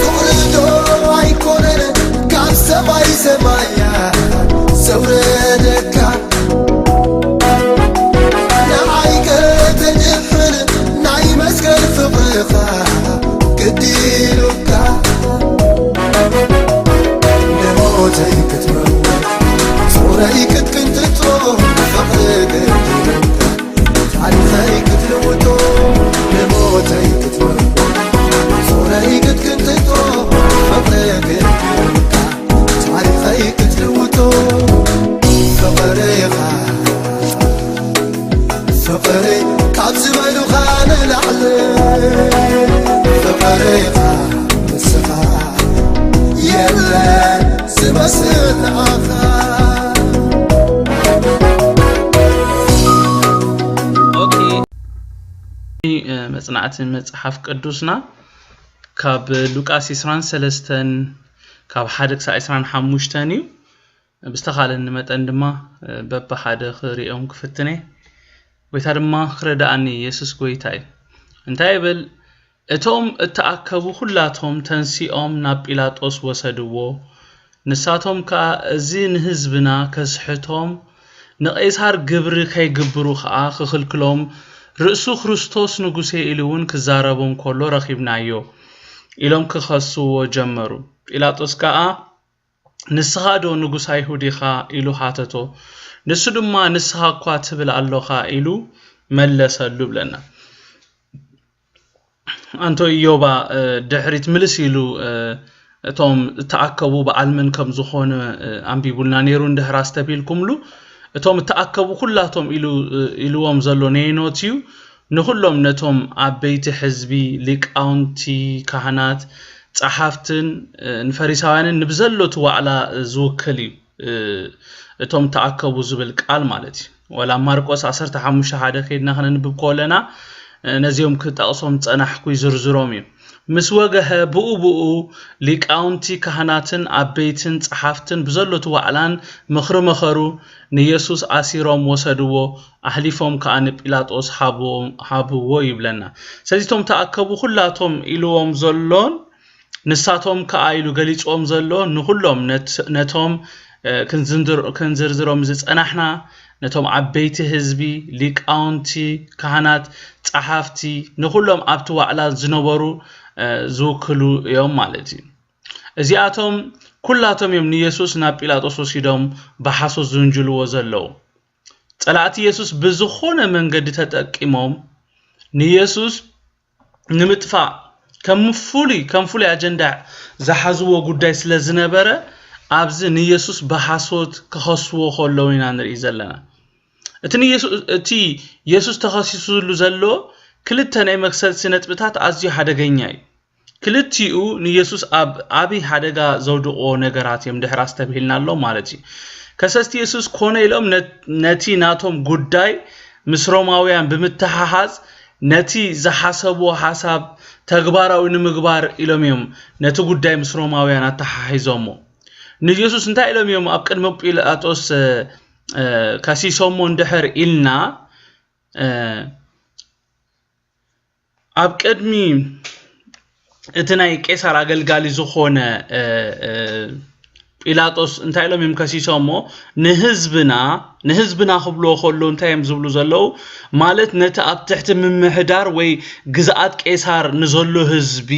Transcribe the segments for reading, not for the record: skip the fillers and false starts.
فقردو عيكونن كاب سماي سمايا سوردكا نعيك تجفن نعي مسكن فقرخا كديلوكا نموتي كتموت صوري كنت تروح فقرك كديلوكا تعرفي كتلوتو نموتي كتموت صوري كنت تروح فقرك كديلوكا تعرفي كتلوتو فقريخا فقري كابز بينو خان العلي فقريخا مسخا يلا سمسن آخا اوكي مصنعات مصحف قدوسنا كاب لوقاس 23 كاب حدك ساعه 25 بستخال نمطن دما بب حدا خريኦም كفتني ويتا دما خرداني يسوس ጎይታይ እንታይ ይብል እቶም እተአከቡ ሁላቶም ተንሲኦም ናብ ጲላጦስ ወሰድዎ ንሳቶም ከዚ ንህዝብና ከስሕቶም ንቀይሳር ግብሪ ከይግብሩ ከዓ ክኽልክሎም ርእሱ ክርስቶስ ንጉሴ ኢሉውን ክዛረቦም ኮሎ ረኺብናዮ ኢሎም ክኸስዎ ጀመሩ ጲላጦስ ከዓ ንስኻዶ ንጉስ አይሁዲኻ ኢሉ ሓተቶ ንሱ ድማ ንስኻ እኳ ትብል ኣለኻ ኢሉ መለሰሉ ብለና አንቶ ኢዮባ ድሕሪት ምልስ ኢሉ እቶም ተአከቡ በዓልምን ከም ዝኾነ አንቢቡልና ነይሩ እንድህራ አስተቢልኩምሉ እቶም ተአከቡ ሁላቶም ኢሉዎም ዘሎ ነይኖትዩ ንሁሎም ነቶም አበይቲ ህዝቢ ሊቃውንቲ ካህናት ጸሐፍትን ንፈሪሳውያንን ንብዘሎት ዋዕላ ዝውክል እቶም ተአከቡ ዝብል ቃል ማለት ወላ ማርቆስ 15 ሓደ ከይድና ክንንብብ ኮለና ነዚዮም ክጣቅሶም ጸናሕኩ ይዝርዝሮም እዩ ምስ ወገህ ብኡብኡ ሊቃውንቲ ካህናትን አበይትን ጸሐፍትን ብዘሎት ዋዕላን ምኽሪ መኸሩ ንኢየሱስ አሲሮም ወሰድዎ አህሊፎም ከአን ጲላጦስ ሃብዎ ይብለና ስለዚህቶም ተአከቡ ሁላቶም ኢሉዎም ዘሎን ንሳቶም ከአይሉ ገሊጾም ዘሎ ንሁሎም ነቶም ክንዝርዝሮም ዝጸናሕና ነቶም አበይቲ ህዝቢ ሊቃውንቲ ካህናት ጸሐፍቲ ንሁሎም አብቲ ዋዕላ ዝነበሩ ዝውክሉ እዮም ማለት እዩ እዚአቶም ኩላቶም እዮም ንኢየሱስ ናብ ጲላጦስ ወሲዶም በሐሶስ ዝንጅልዎ ዘለው ጸላእቲ ኢየሱስ ብዝኾነ መንገዲ ተጠቂሞም ንኢየሱስ ንምጥፋእ ከም ፉሊ አጀንዳ ዝሓዝዎ ጉዳይ ስለ ዝነበረ ኣብዚ ንኢየሱስ በሐሶት ከኸስዎ ኾለው ኢና ንርኢ ዘለና እቲ ኢየሱስ ተኸሲሱሉ ዘሎ ክልተ ናይ መክሰልቲ ነጥብታት ኣዝዩ ሓደገኛ እዩ ክልቲኡ ንኢየሱስ አቢ ሓደጋ ዘውድቆ ነገራት እዮም ድሕራ አስተብሂልና ኣሎ ማለት እዩ ከሰስቲ ኢየሱስ ኮነ ኢሎም ነቲ ናቶም ጉዳይ ምስ ሮማውያን ብምትሓሓዝ ነቲ ዝሓሰቦ ሓሳብ ተግባራዊ ንምግባር ኢሎም እዮም ነቲ ጉዳይ ምስ ሮማውያን አተሓሒዞሞ ንኢየሱስ እንታይ ኢሎም እዮም ኣብ ቅድሚ ጲላጦስ ከሲሶሞ እንድሕር ኢልና ኣብ ቅድሚ እቲ ናይ ቄሳር አገልጋሊ ዝኾነ ጲላጦስ እንታይ ኢሎም እዮም ከሲሶሞ ንህዝብና ክብሎ ኾሎ እንታይ እዮም ዝብሉ ዘለው ማለት ነቲ ኣብ ትሕቲ ምምሕዳር ወይ ግዛኣት ቄሳር ንዘሎ ህዝቢ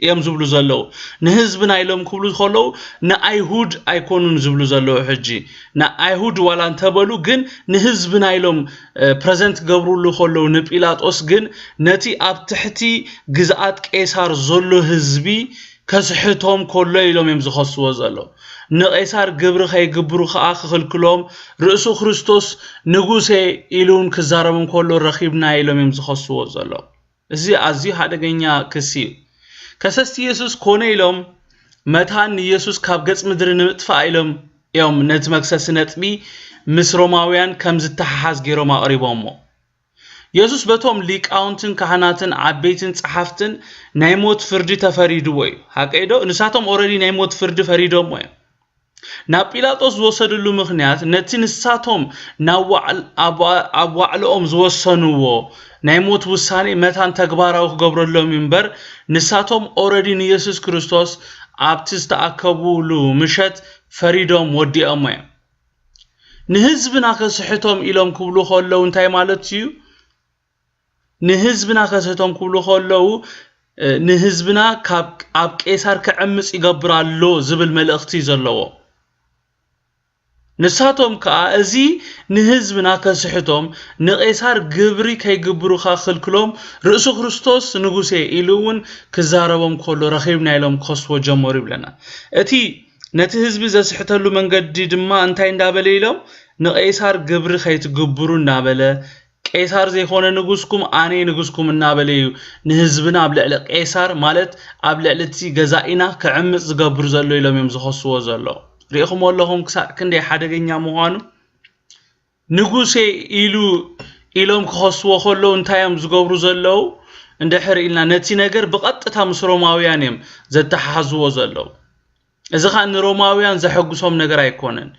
እዮም ዝብሉ ዘለው ንህዝብና ኢሎም ክብሉ ኾለው ንአይሁድ ኣይኮኑን ዝብሉ ዘለው ሕጂ ንአይሁድ ዋላ እንተበሉ ግን ንህዝብና ኢሎም ፕሬዘንት ገብሩሉ ኾለው ንጲላጦስ ግን ነቲ ኣብ ትሕቲ ግዛኣት ቄሳር ዘሎ ህዝቢ ከስሕቶም ኮሎ ኢሎም እዮም ዝኸስዎ ዘለው ንቀይሳር ግብሪ ከይግብሩ ከዓ ክኽልክሎም ርእሱ ክርስቶስ ንጉሴ ኢሉን ክዛረቦም ኮሎ ረኺብና ኢሎም እዮም ዝኸስዎ ዘለው እዚ ኣዝዩ ሓደገኛ ክሲ ከሰስቲ ኢየሱስ ኮነ ኢሎም መታን ኢየሱስ ካብ ገጽ ምድሪ ንምጥፋእ ኢሎም እዮም ነቲ መክሰስ ነጥቢ ምስ ሮማውያን ከም ዝተሓሓዝ ገይሮም ኣቕሪቦሞ ኢየሱስ በቶም ሊቃውንትን ካህናትን ዓበይትን ጸሐፍትን ናይ ሞት ፍርዲ ተፈሪድዎ እዩ ሃቀይዶ ንሳቶም ኦሬዲ ናይ ሞት ፍርዲ ፈሪዶም እዮም ናብ ጲላጦስ ዝወሰድሉ ምኽንያት ነቲ ንሳቶም ኣብ ዋዕሎም ዝወሰንዎ ናይ ሞት ውሳኔ መታን ተግባራዊ ክገብረሎም እምበር ንሳቶም ኦልሬዲ ንኢየሱስ ክርስቶስ ኣብቲ ዝተኣከቡሉ ምሸት ፈሪዶም ወዲኦም እዮም ንህዝብና ከስሕቶም ኢሎም ክብሉ ከለው እንታይ ማለት እዩ ንህዝብና ከስሕቶም ክብሉ ከለው ንህዝብና ኣብ ቄሳር ክዕምጽ ይገብራሎ ዝብል መልእኽቲ ዘለዎ ንሳቶም ከዓ እዚ ንህዝብና ከስሕቶም ንቄሳር ግብሪ ከይግብሩ ክልክሎም ርእሱ ክርስቶስ ንጉሴ ኢሉውን ክዛረቦም ከሎ ረኺብና ኢሎም ከስዎ ጀመሩ ይብለና እቲ ነቲ ህዝቢ ዘስሕተሉ መንገዲ ድማ እንታይ እንዳበለ ኢሎም ንቄሳር ግብሪ ከይትግብሩ እንዳበለ ቄሳር ዘይኮነ ንጉስኩም ኣነ ንጉስኩም እናበለ እዩ ንህዝብና ኣብ ልዕሊ ቄሳር ማለት ኣብ ልዕሊ እቲ ገዛኢና ክዕምጽ ዝገብሩ ዘሎ ኢሎም እዮም ዝኸስዎ ዘሎ ሪኢኹም ኣለኹም ክሳዕ ክንደይ ሓደገኛ ምዃኑ ንጉሴ ኢሎም ክኸስዎ ከለው እንታይ እዮም ዝገብሩ ዘለው እንድሕር ኢልና ነቲ ነገር ብቐጥታ ምስ ሮማውያን እዮም ዘተሓሕዝዎ ዘለው እዚ ኸ ንሮማውያን ዘሐጉሶም ነገር ኣይኮነን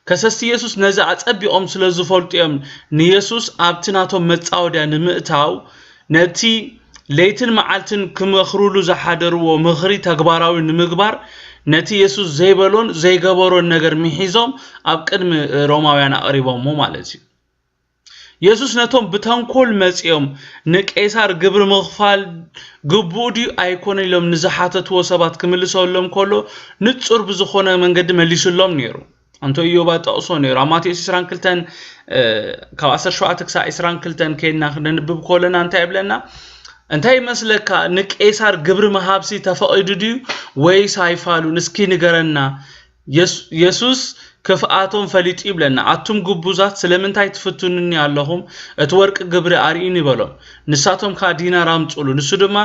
ከሰስቲ ኢየሱስ ነዚ ኣጸቢኦም ስለ ዝፈልጡ እዮም ንኢየሱስ ኣብቲ ናቶም መጻወድያ ንምእታው ነቲ ለይትን መዓልትን ክመኽሩሉ ዝሓደርዎ ምኽሪ ተግባራዊ ንምግባር ነቲ ኢየሱስ ዘይበሎን ዘይገበሮን ነገር ምሒዞም ኣብ ቅድሚ ሮማውያን ኣቕሪቦሞ ማለት እዩ ኢየሱስ ነቶም ብተንኮል መጽኦም ንቄሳር ግብሪ ምኽፋል ግቡእ ድዩ ኣይኮነ ኢሎም ንዝሓተትዎ ሰባት ክምልሰሎም ከሎ ንጹር ብዝኾነ መንገዲ መሊሱሎም ነይሩ አንቶ ኢዮባ ጠቕሶ ነይሩ ማቴዎስ 22 ካብ 17 ክሳብ 22 ከይና ክንንብብ ከለና እንታይ ይብለና እንታይ መስለካ ንቄሳር ግብሪ መሃብሲ ተፈቂዱ ድዩ ወይስ ኣይፋሉን እስኪ ንገረና ኢየሱስ ክፍኣቶም ፈሊጥ ይብለና ኣቱም ግቡዛት ስለምንታይ ትፍቱንኒ ኣለኹም እቲ ወርቂ ግብሪ ኣርኢን ይበሎም ንሳቶም ካ ዲናር ኣምጽሉ ንሱ ድማ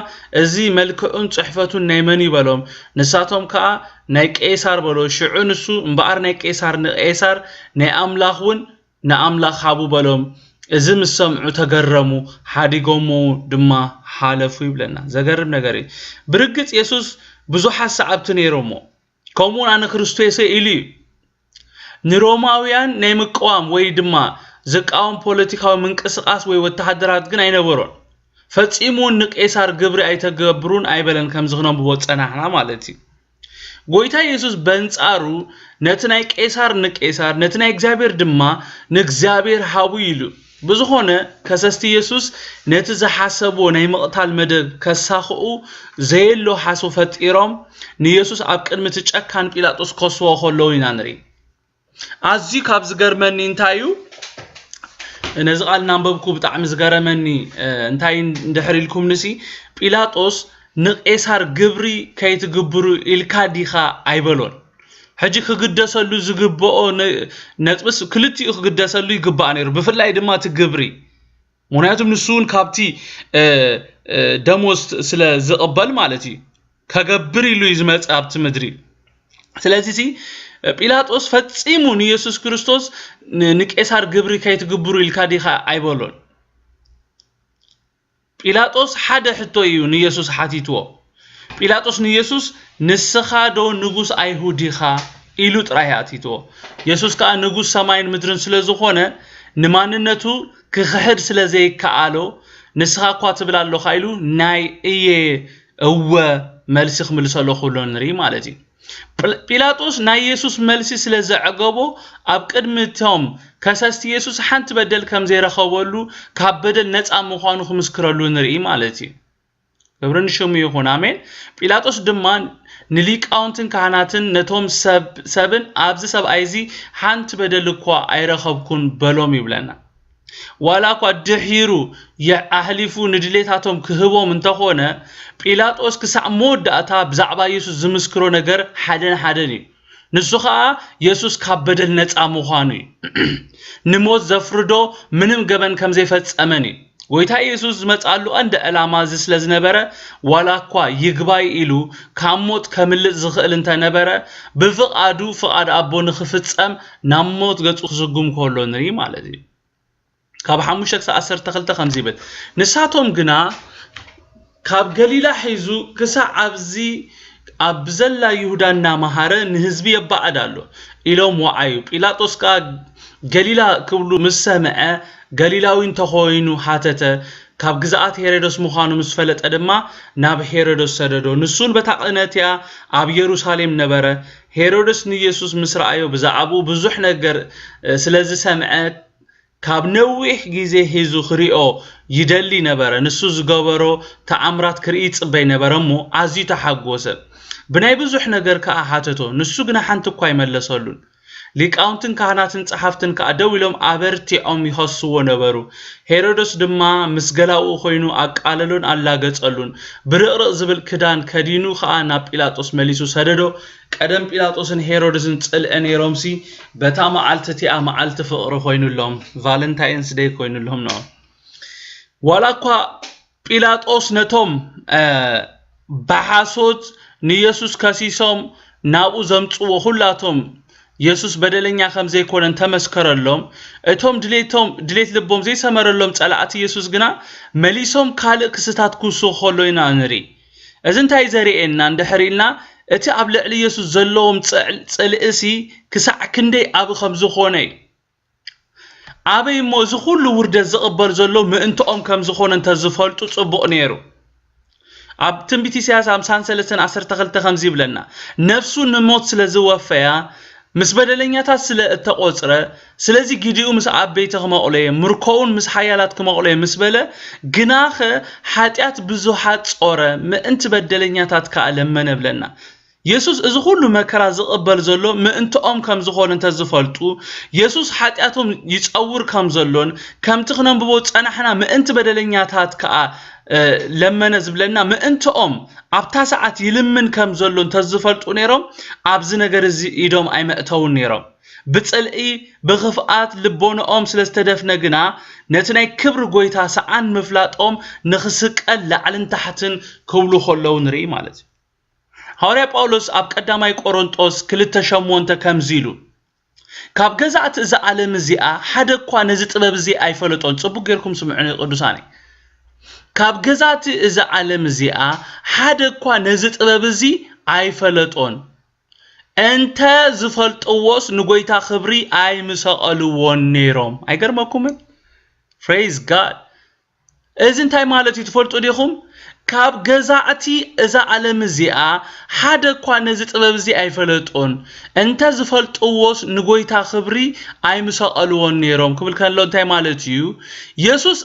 እዚ መልክዑን ጽሕፈቱን ናይ መን ይበሎም ንሳቶም ካ ናይ ቄሳር በሎ ሽዑ ንሱ እምበኣር ናይ ቄሳር ንቄሳር ናይ ኣምላኽውን ንኣምላኽ ሃቡ በሎም እዚ ምሰምዑ ተገረሙ ሓዲጎሞ ድማ ሓለፉ ይብለና ዘገርም ነገር እዩ ብርግጽ ኢየሱስ ብዙሓት ሰዓብቲ ነይሮሞ ከምኡ ኣነ ክርስቶስ ኢሉ ንሮማውያን ናይ ምቅዋም ወይ ድማ ዝቃወም ፖለቲካዊ ምንቅስቃስ ወይ ወተሃደራት ግን ኣይነበሮን ፈጺሙ ንቄሳር ግብሪ ኣይተገብሩን ኣይበለን ከም ዝኽነብዎ ጸናሕና ማለት እዩ ጎይታ ኢየሱስ በንጻሩ ነቲ ናይ ቄሳር ንቄሳር ነቲ ናይ እግዚአብሔር ድማ ንእግዚአብሔር ሃቡ ኢሉ ብዙኾነ ከሰስቲ ኢየሱስ ነቲ ዝሓሰብዎ ናይ መቕታል መደብ ከሳኽኡ ዘየሎ ሓሶ ፈጢሮም ንኢየሱስ ኣብ ቅድሚ እቲ ጨካን ጲላጦስ ከስዎ ከለው ኢና ንርኢ ኣዝዩ ካብ ዝገርመኒ እንታይ እዩ ነዚ ቃል ናንበብኩ ብጣዕሚ ዝገረመኒ እንታይ እንድሕር ኢልኩም ንሲ ጲላጦስ ንቄሳር ግብሪ ከይትግብሩ ኢልካ ዲኻ ኣይበሎን ሕጂ ክግደሰሉ ዝግብኦ ነጥብስ ክልቲኡ ክግደሰሉ ይግባእ ነይሩ ብፍላይ ድማ እቲ ግብሪ ምክንያቱም ንሱን ካብቲ ደሞዝ ስለ ዝቕበል ማለት እዩ ከገብር ኢሉ ዝመጽ ኣብቲ ምድሪ ስለዚህ ጲላጦስ ፈጺሙ ንኢየሱስ ክርስቶስ ንቄሳር ግብሪ ከይትግብሩ ኢልካ ዲኻ ኣይበሎን ጲላጦስ ሓደ ሕቶ እዩ ንኢየሱስ ሓቲትዎ ጲላጦስ ንኢየሱስ ንስኻ ዶ ንጉስ ኣይሁዲኻ ኢሉ ጥራይ ኣቲትዎ ኢየሱስ ከዓ ንጉስ ሰማይን ምድርን ስለ ዝኾነ ንማንነቱ ክኽሕድ ስለ ዘይከኣሎ ንስኻ እኳ ትብል ኣለኻ ኢሉ ናይ እየ እወ መልሲ ክምልሰሎ ከሎ ንርኢ ማለት እዩ ጲላጦስ ናይ ኢየሱስ መልሲ ስለ ዘዕገቦ ኣብ ቅድሚቶም ከሰስቲ ኢየሱስ ሓንቲ በደል ከም ዘይረኸበሉ ካብ በደል ነፃ ምዃኑ ክምስክረሉ ንርኢ ማለት እዩ ክብርን ሽሙ ይኹን ኣሜን ጲላጦስ ድማ ንሊቃውንትን ካህናትን ነቶም ሰብን ኣብዚ ሰብኣይ እዚ ሓንቲ በደል እኳ ኣይረኸብኩን በሎም ይብለና ዋላ እኳ ድሒሩ የኣህሊፉ ንድሌታቶም ክህቦም እንተኾነ ጲላጦስ ክሳዕ መወዳእታ ብዛዕባ ኢየሱስ ዝምስክሮ ነገር ሓደን እዩ ንሱ ከዓ ኢየሱስ ካብ በደል ነፃ ምዃኑ እዩ ንሞት ዘፍርዶ ምንም ገበን ከም ዘይፈጸመን እዩ ጎይታ ኢየሱስ ዝመጻሉ እንደ ዕላማ ስለ ዝነበረ ዋላ እኳ ይግባይ ኢሉ ካብ ሞት ከምልጥ ዝኽእል እንተነበረ ብፍቓዱ ፍቓድ ኣቦ ንኽፍጸም ናብ ሞት ገጹ ክዝጉም ከሎ ንርኢ ማለት እዩ ካብ 5 ክሳብ 12 ከም ዝብል ንሳቶም ግና ካብ ገሊላ ሒዙ ክሳዕ ኣብዚ ኣብዘላ ይሁዳና ማሃረ ንህዝቢ የባዕዳሎ ኢሎም ወዓዩ ጲላጦስ ካ ገሊላ ክብሉ ምሰመዐ ገሊላዊ እንተኾይኑ ሓተተ ካብ ግዛኣት ሄሮድስ ምዃኑ ምስ ፈለጠ ድማ ናብ ሄሮድስ ሰደዶ ንሱን በታቅነትያ ኣብ ኢየሩሳሌም ነበረ ሄሮድስ ንኢየሱስ ምስራአዮ ብዛዕቡ ብዙሕ ነገር ስለዚ ሰምዐ ካብ ነዊሕ ግዜ ሒዙ ክሪኦ ይደሊ ነበረ ንሱ ዝገበሮ ተኣምራት ክርኢ ጽበይ ነበረሞ ኣዝዩ ተሓጎሰ ብናይ ብዙሕ ነገር ከኣ ሓተቶ ንሱ ግና ሓንቲ እኳ ይመለሰሉን ሊቃውንትን ካህናትን ጸሓፍትን ከኣ ደው ኢሎም ኣበርቲዖም ይኸስዎ ነበሩ ሄሮድስ ድማ ምስ ገላኡ ኮይኑ ኣቃለሉን ኣላገጸሉን ብርቕርቕ ዝብል ክዳን ከዲኑ ከኣ ናብ ጲላጦስ መሊሱ ሰደዶ ቀደም ጲላጦስን ሄሮድስን ጽልአ ነይሮምሲ በታ መዓልቲቲኣ መዓልቲ ፍቕሪ ኮይኑሎም ቫለንታይንስ ዴይ ኮይኑሎም ነው ዋላኳ ጲላጦስ ነቶም ባሓሶት ንኢየሱስ ከሲሶም ናብኡ ዘምጽዎ ሁላቶም ኢየሱስ በደለኛ ከም ዘይኮነን ተመስከረሎም እቶም ድሌት ልቦም ዘይሰመረሎም ጸላእቲ ኢየሱስ ግና መሊሶም ካልእ ክስታት ኩሱ ኾሎይና ንሪ እዚ እንታይ ዘሪኤና እንድሕሪልና እቲ ኣብ ልዕሊ ኢየሱስ ዘለዎም ጽልእሲ ክሳዕ ክንደይ ኣብ ከም ዝኾነ ኣበይ ሞ እዚ ኩሉ ውርደት ዝቕበል ዘሎ ምእንትኦም ከም ዝኾነ እንተዝፈልጡ ጽቡቕ ነይሩ ኣብ ትንቢት ኢሳይያስ 53:12 ከምዚ ይብለና ነፍሱ ንሞት ስለዝወፈያ ምስ በደለኛታት ስለ እተቆጽረ ስለዚ ግዲኡ ምስ ኣበይተ ከመቕለየ ምርኮውን ምስ ሓያላት ከመቕለየ ምስ በለ ግናኸ ሓጢያት ብዙሓት ጾረ ምእንቲ በደለኛታት ከኣለመነ ብለና ኢየሱስ እዚ ሁሉ መከራ ዝቕበል ዘሎ ምእንትኦም ከም ዝኾነ እንተዝፈልጡ ኢየሱስ ሓጢያቶም ይጸውር ከም ዘሎን ከምቲ ክነንብቦ ጸናሕና ምእንቲ በደለኛታት ከኣ ለመነ ዝብለና ምእንትኦም ኣብታ ሰዓት ይልምን ከም ዘሎ እንተዝፈልጡ ነይሮም ኣብዚ ነገር እዚ ኢዶም ኣይመእተውን ነይሮም ብጽልኢ ብኽፍኣት ልቦኖኦም ስለዝተደፍነ ግና ነቲ ናይ ክብሪ ጎይታ ሰዓን ምፍላጦም ንኽስቀል ላዕልን ታሕትን ክብሉ ከለዉ ንርኢ ማለት እዩ ሐዋርያ ጳውሎስ ኣብ ቀዳማይ ቆሮንጦስ 2:8 ከምዚሉ ካብ ገዛእቲ እዚ ዓለም እዚኣ ሓደ እኳ ነዚ ጥበብ እዚ ኣይፈለጦን ጽቡቕ ጌርኩም ስምዑኒ ቅዱሳኔ ካብ ገዛእቲ እዚ ዓለም እዚኣ ሓደ እኳ ነዚ ጥበብ እዚ ኣይፈለጦን እንተ ዝፈልጥዎስ ንጎይታ ክብሪ ኣይምሰቐልዎን ነይሮም ኣይገርመኩምን praise god እዚ እንታይ ማለት እዩ ትፈልጡ ዲኹም ካብ ገዛእቲ እዛ ዓለም እዚኣ ሓደ እኳ ነዚ ጥበብ እዚ ኣይፈለጦን እንተ ዝፈልጥዎስ ንጎይታ ክብሪ ኣይምሰቐልዎን ነይሮም ክብል ከሎ እንታይ ማለት እዩ ኢየሱስ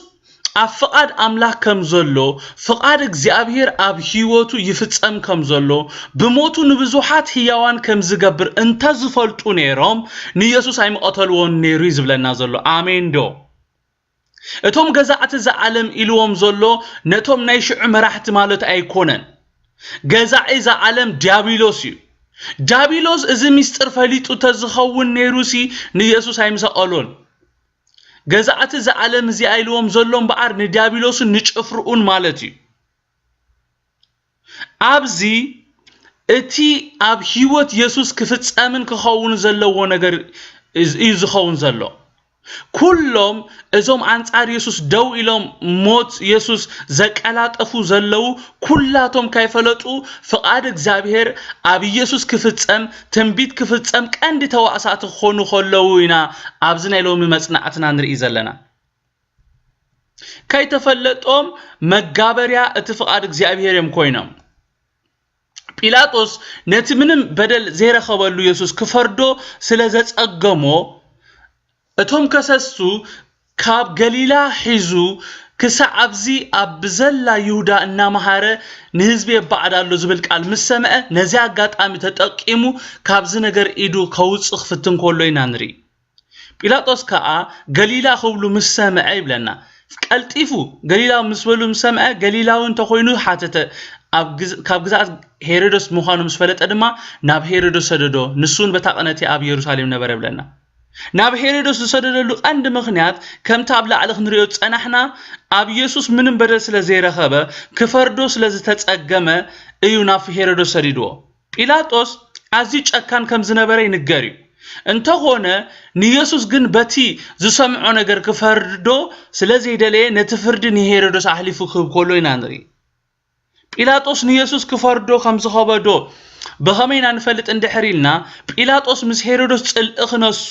ኣብ ፍቃድ ኣምላክ ከም ዘሎ ፍቃድ እግዚአብሔር ኣብ ህይወቱ ይፍጸም ከም ዘሎ ብሞቱ ንብዙሓት ህያዋን ከም ዝገብር እንተ ዝፈልጡ ነይሮም ንኢየሱስ ኣይምቐተልዎን ነይሩ ዝብለና ዘሎ ኣሜን ዶ እቶም ገዛእቲ ዘዓለም ኢልዎም ዘሎ ነቶም ናይ ሽዑ መራሕቲ ማለት ኣይኮነን ገዛኢ ዘዓለም ዲያብሎስ እዩ ዲያብሎስ እዚ ምስጢር ፈሊጡ ተዝኸውን ነይሩሲ ንኢየሱስ ኣይምሰቐሎን ገዛእቲ ዘዓለም እዚ ኣይልዎም ዘሎም በኣር ንዲያብሎስን ንጭፍርኡን ማለት እዩ ኣብዚ እቲ ኣብ ህይወት ኢየሱስ ክፍጸምን ክኸውን ዘለዎ ነገር እዩ ዝኸውን ዘሎ ኩሎም እዞም አንጻር ኢየሱስ ደው ኢሎም ሞት ኢየሱስ ዘቀላጠፉ ዘለው ኩላቶም ካይፈለጡ ፍቃድ እግዚአብሔር ኣብ ኢየሱስ ክፍጸም ትንቢት ክፍጸም ቀንዲ ተዋሳእቲ ክኾኑ ከለው ኢና ኣብዚ ናይ ሎሚ መጽናዕትና ንርኢ ዘለና ካይተፈለጦም መጋበርያ እቲ ፍቃድ እግዚአብሔር እዮም ኮይኖም ጲላጦስ ነቲ ምንም በደል ዘይረኸበሉ ኢየሱስ ክፈርዶ ስለዘጸገሞ እቶም ከሰሱ ካብ ገሊላ ሒዙ ክሳዕ ኣብዚ ኣብ ዘላ ይሁዳ እናመሃረ ንህዝቢ የባዕዳሉ ዝብል ቃል ምሰመዐ ነዚ አጋጣሚ ተጠቂሙ ካብዚ ነገር ኢዱ ከውጽኽ ፍትን ኮሎ ኢና ንርኢ ጲላጦስ ከዓ ገሊላ ክብሉ ምሰመዐ ይብለና ቀልጢፉ ገሊላ ምስበሉ ምሰመዐ ገሊላውን ተኮይኑ ሓተተ ካብ ግዛት ሄሮድስ ምዃኑ ምስ ፈለጠ ድማ ናብ ሄሮድስ ሰደዶ ንሱን በታቀነቲ ኣብ ኢየሩሳሌም ነበረ ይብለና ናብ ሄሮድስ ሰደደሉ ቀንዲ ምኽንያት ከምታ ኣብ ላዕሊ ክንሪኦ ጸናሕና ኣብ ኢየሱስ ምንም በደል ስለ ዘይረኸበ ክፈርዶ ስለ ዝተጸገመ እዩ ናብ ሄሮድስ ሰዲድዎ ጲላጦስ ኣዚ ጨካን ከም ዝነበረ ይንገር እዩ እንተኾነ ንኢየሱስ ግን በቲ ዝሰምዖ ነገር ክፈርዶ ስለ ዘይደለየ ነቲ ፍርዲ ንሄሮድስ ኣሕሊፉ ክብ ኮሎ ኢና ንርኢ ጲላጦስ ንኢየሱስ ክፈርዶ ከም ዝኸበዶ በኸመይና ንፈልጥ እንድሕሪልና ጲላጦስ ምስ ሄሮዶስ ጽልእ ክነሱ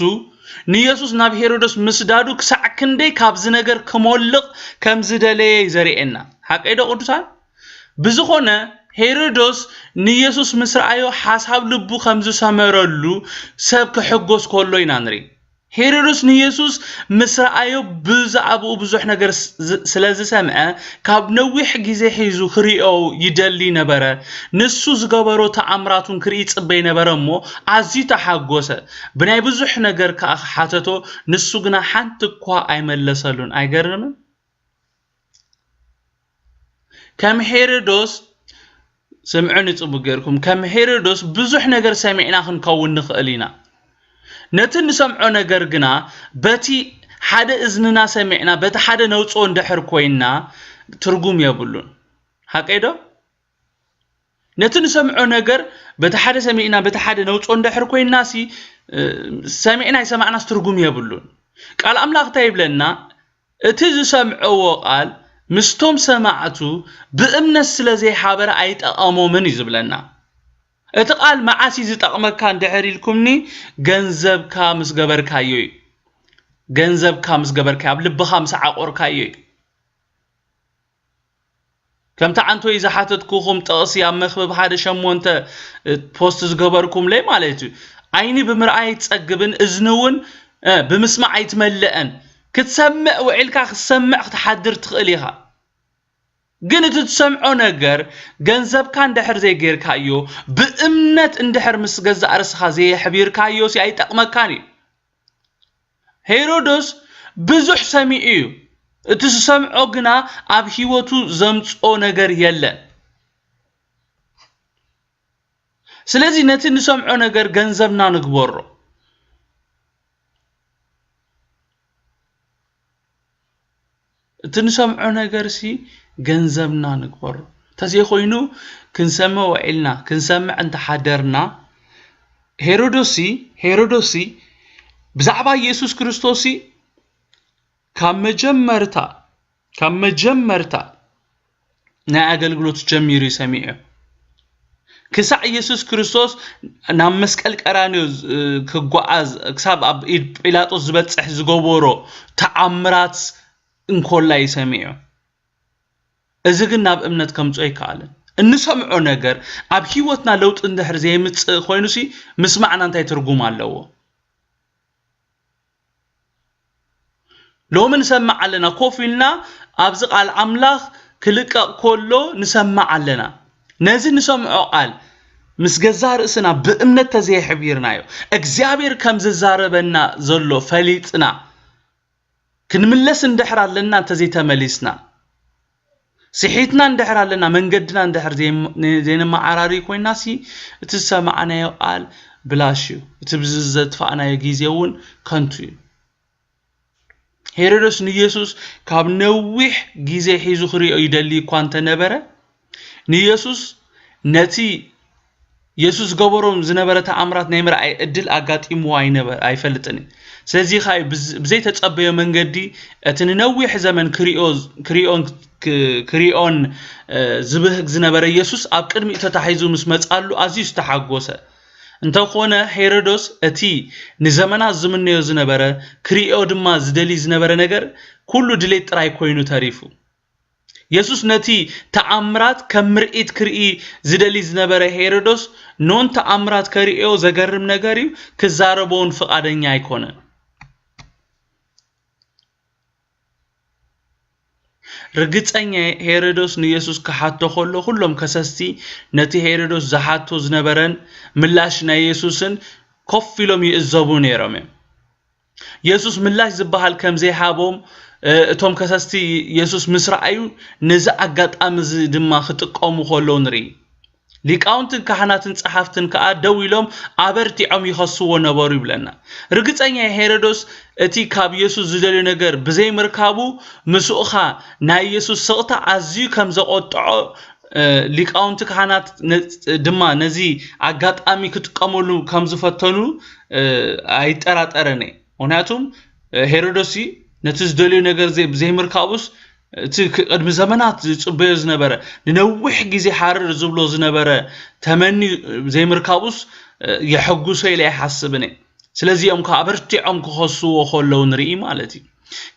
ንኢየሱስ ናብ ሄሮዶስ ምስዳዱ ክሳዕ ክንደይ ካብዚ ነገር ክሞልቕ ከም ዝደለየ ዘርኤና ሓቀይዶ ቅዱሳን ብዝኾነ ሄሮዶስ ንኢየሱስ ምስራኣዮ ሓሳብ ልቡ ከም ዝሰመረሉ ሰብ ክሕጎስ ከሎ ኢና ንርኢ ሄሮዶስ ንኢየሱስ ምስራኣዮ ብዛዕባኡ ብዙሕ ነገር ስለ ዝሰምዐ ካብ ነዊሕ ግዜ ሒዙ ክሪኦ ይደሊ ነበረ ንሱ ዝገበሮ ተኣምራቱን ክርኢ ጽበይ ነበረ እሞ ኣዝዩ ተሓጎሰ ብናይ ብዙሕ ነገር ሓተቶ ንሱ ግና ሓንቲ እኳ ኣይመለሰሉን ኣይገርምን ከም ሄሮዶስ سمعوني تبغيركم كم هيرودوس بزح نجر سمعنا خنكون نخلينا نتن سمعو نجر جنا بتي حدا إذننا سمعنا بت حدا نوتصون دحر كوينا ترجم يبلون هكذا نتن سمعو نجر بت حدا سمعنا بت حدا نوتصون دحر كوينا سي سمعنا يسمعنا ترجم يبلون قال أملاك طيب لنا تيجي سمعو وقال مستوم سمعتو بأمن السلازي حابر أيت أمومن يزبلنا اتقال معاسي زتقمك كان دحري لكمني جنزب كامس جبر كايوي جنزب كامس جبر كاب لبخامس عقور كايوي كم تعنتو إذا حتتكوهم تقصي عم مخبب هذا شمونت بوستس جبركم ليه مالتو عيني بمرأي تسقبن إذنون بمسمع يتملأن كتسمع وعلكا تسمع تحضر تخليها قلت تسمعوا نجر جنزب كان دحر زي غير كايو بأمنة اندحر مسجز أرسخا زي حبير كايو سي أي تقمكاني هيرودوس بزح سميعيو تسمعوا قنا أب هيوتو زمتو نجر يلا سلازي نتي نسمعوا نجر جنزبنا نكبره تنسمعو نجرسي جنزبنا نكبر تزي خوينو كنسمع وعلنا كنسمع انت حدرنا هيرودوسي بزعبا يسوس كريستوسي كم جمرتا نا اغلغلوت جميري سميع كسع يسوس كريستوس نام مسقل قرانيو كغواز كساب بيلاطوس زبصح زغبورو تأمرات انكل لا يسمعوا اذا كنا بامنت كمصوي كالن انسمعو ነገር ኣብ ህይወትና ለውጥ እንደህር ዘይምጽ ኮይኑሲ ምስማዕና እንታይ ትርጉም ኣለዎ ሎምን ሰማዕ ኣለና ኮፊልና ኣብዚ ቃል አምላኽ ክልቀቅ ኮሎ ንሰማዕ ኣለና ነዚ ንሰምዖ ቃል ምስ ገዛ ርእስና በእምነት ተዘይሕቢርናዮ እግዚአብሔር ከም ዝዛረበና ዘሎ ፈሊጥና كنملس اندحر لنا انت زي تمليسنا صحيتنا اندحر لنا منقدنا اندحر زينا معراري كوين ناسي تسمعنا يقال بلاشيو تبززت فانا يجيزيون كنتو هيرودوس نيسوس كاب نوح جيزي حيزو خريو يدلي كوانت نبرة نيسوس نتي يسوس قبرهم زنبرة تأمرات نيمر اي ادل اقات امواي نبر اي فلتني سلزي خاي بزي تتصبيه منقدي اتننوح زمن كريون زبهك زنبرة يسوس اب قدمي تتحيزو مسمصالو ازيس تحغوسه انتو خونا هيرودوس اتي نزمنا زمنيو زنبرة كريو دما زدلي زنبرة نجر كله دلي تراي كوينو تاريفو يسوس نتي تأمرات كمرئيت كرئي زدلي زنبرة هيرودوس نون تأمرات كرئيو زغرم نغريو كزاربون فقادنيا يكونه رغصنيا هيرودوس نيسوس كحاتو خلو كلهم كسستي نتي هيرودوس زحاتو زنبرن ملاش نا يسوسن كفيلوم يزبو نيرم يسوس ملاش زبحال كم زي حابوم اتوم كسستي يسوس مسرعيو نزا اغاطام زي دما خطقومو خلو نري ሊቃውንትን ካህናትን ጸሐፍትን ከአ ደውሎም አበርቲዖም ይኸስዎ ነበሩ ይብለና ርግጸኛ ሄሮዶስ እቲ ካብ ኢየሱስ ዝደለ ነገር ብዘይ ምርካቡ መስኡኻ ናይ ኢየሱስ ስቕታ ኣዝዩ ከም ዘቆጥዖ ሊቃውንት ካህናት ድማ ነዚ አጋጣሚ ክትቀመሉ ከም ዝፈተኑ አይጠራጠረኔ ምክንያቱም ሄሮዶስ ነቲ ዝደለ ነገር ብዘይ ምርካቡስ قدم زمانات صبيو زنبره ننوح غزي حرر زبلو زنبره تمني زي مركابوس يحغوسو الى يحسبني سلازيهم كابرتيعم كخسو خلو نري مالتي